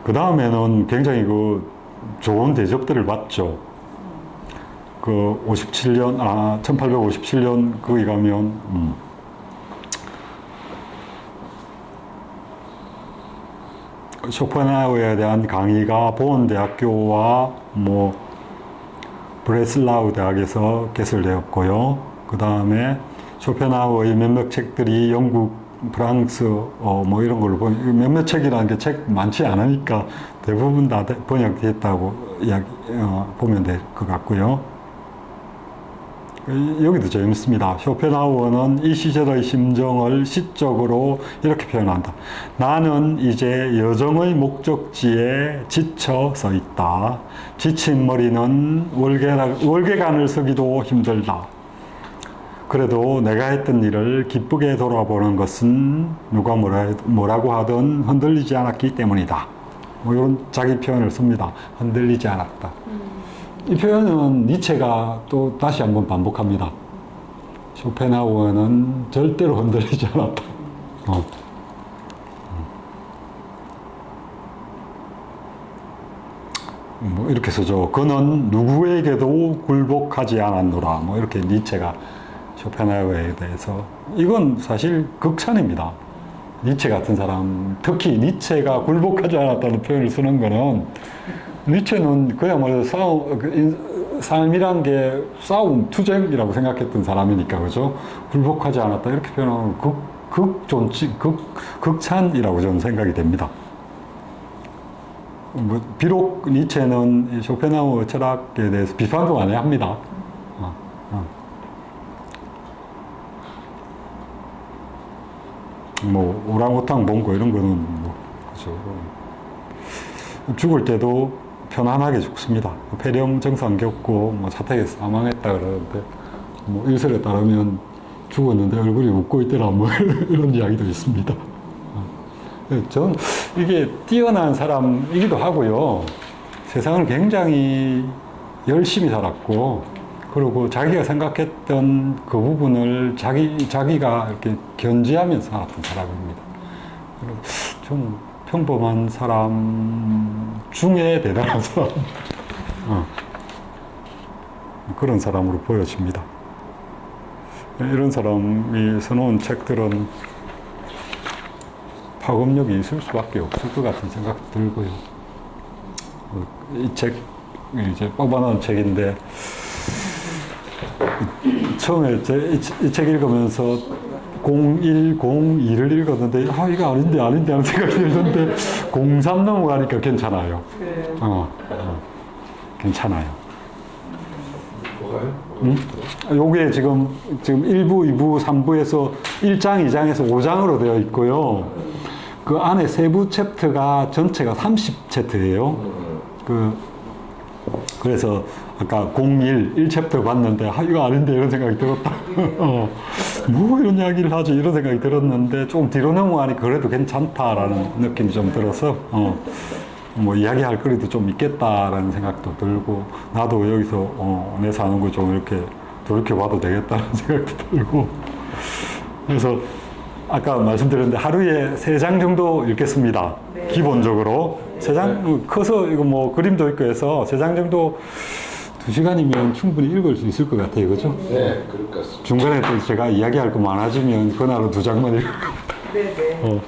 그 다음에는 굉장히 그 좋은 대접들을 받죠. 그 1857년 거기 가면 쇼펜하우어에 대한 강의가 보온 대학교와 뭐 브레슬라우 대학에서 개설되었고요. 그 다음에 쇼펜하우어의 몇몇 책들이 영국, 프랑스, 뭐 이런 걸로 몇몇 책이라는 게 책 많지 않으니까 대부분 다 번역됐다고 보면 될 것 같고요. 여기도 재밌습니다. 쇼펜하우어는 이 시절의 심정을 시적으로 이렇게 표현한다. 나는 이제 여정의 목적지에 지쳐 서 있다. 지친 머리는 월계관을 서기도 힘들다. 그래도 내가 했던 일을 기쁘게 돌아보는 것은 누가 뭐라고 하든 흔들리지 않았기 때문이다. 뭐 이런 자기 표현을 씁니다. 흔들리지 않았다. 이 표현은 니체가 또 다시 한번 반복합니다. 쇼펜하우어는 절대로 흔들리지 않았다. 뭐 이렇게 쓰죠. 그는 누구에게도 굴복하지 않았노라. 뭐 이렇게 니체가 쇼펜하우어에 대해서 이건 사실 극찬입니다. 니체 같은 사람, 특히 니체가 굴복하지 않았다는 표현을 쓰는 거는 니체는 그야말로 삶이란 게 싸움, 투쟁이라고 생각했던 사람이니까 그죠? 굴복하지 않았다 이렇게 표현하면 극찬이라고 저는 생각이 됩니다. 뭐 비록 니체는 쇼펜하우어 철학에 대해서 비판도 많이 합니다. 뭐 오랑우탕 본거 이런 거는 뭐 그죠. 죽을 때도 편안하게 죽습니다. 폐렴 증상 겪고 뭐 사택에서 사망했다 그러는데 뭐 일설에 따르면 죽었는데 얼굴이 웃고 있더라 뭐 이런 이야기도 있습니다. 전 이게 뛰어난 사람이기도 하고요. 세상을 굉장히 열심히 살았고 그리고 자기가 생각했던 그 부분을 자기가 이렇게 견지하면서 살았던 사람입니다. 좀 평범한 사람 중에 대단한 사람. 그런 사람으로 보여집니다. 이런 사람이 써놓은 책들은 파급력이 있을 수밖에 없을 것 같은 생각도 들고요. 이 책, 이제 뽑아놓은 책인데, 처음에 이 책 읽으면서 0102를 읽었는데, 이거 아닌데 하는 생각이 들었는데, 03 넘어가니까 괜찮아요. 괜찮아요. 뭐가요? 요게 지금 1부, 2부, 3부에서 1장, 2장에서 5장으로 되어 있고요. 그 안에 세부 챕터가 전체가 30챕터예요. 그래서 아까 1챕터 봤는데 이거 아닌데 이런 생각이 들었다. 뭐 이런 이야기를 하지 이런 생각이 들었는데 좀 뒤로 넘어가니까 그래도 괜찮다라는 느낌이 좀 들어서 뭐 이야기할 거리도 좀 있겠다라는 생각도 들고 나도 여기서 내 사는 거 좀 이렇게 돌이켜봐도 되겠다는 생각도 들고 그래서 아까 말씀드렸는데 하루에 3장 정도 읽겠습니다. 네. 기본적으로 3장 커서 이거 뭐 그림도 있고 해서 3장 정도 2시간이면 충분히 읽을 수 있을 것 같아요. 그죠? 네, 그럴 것 같습니다. 중간에 또 제가 이야기할 거 많아지면 그날은 2장만 읽을 겁니다. 네네.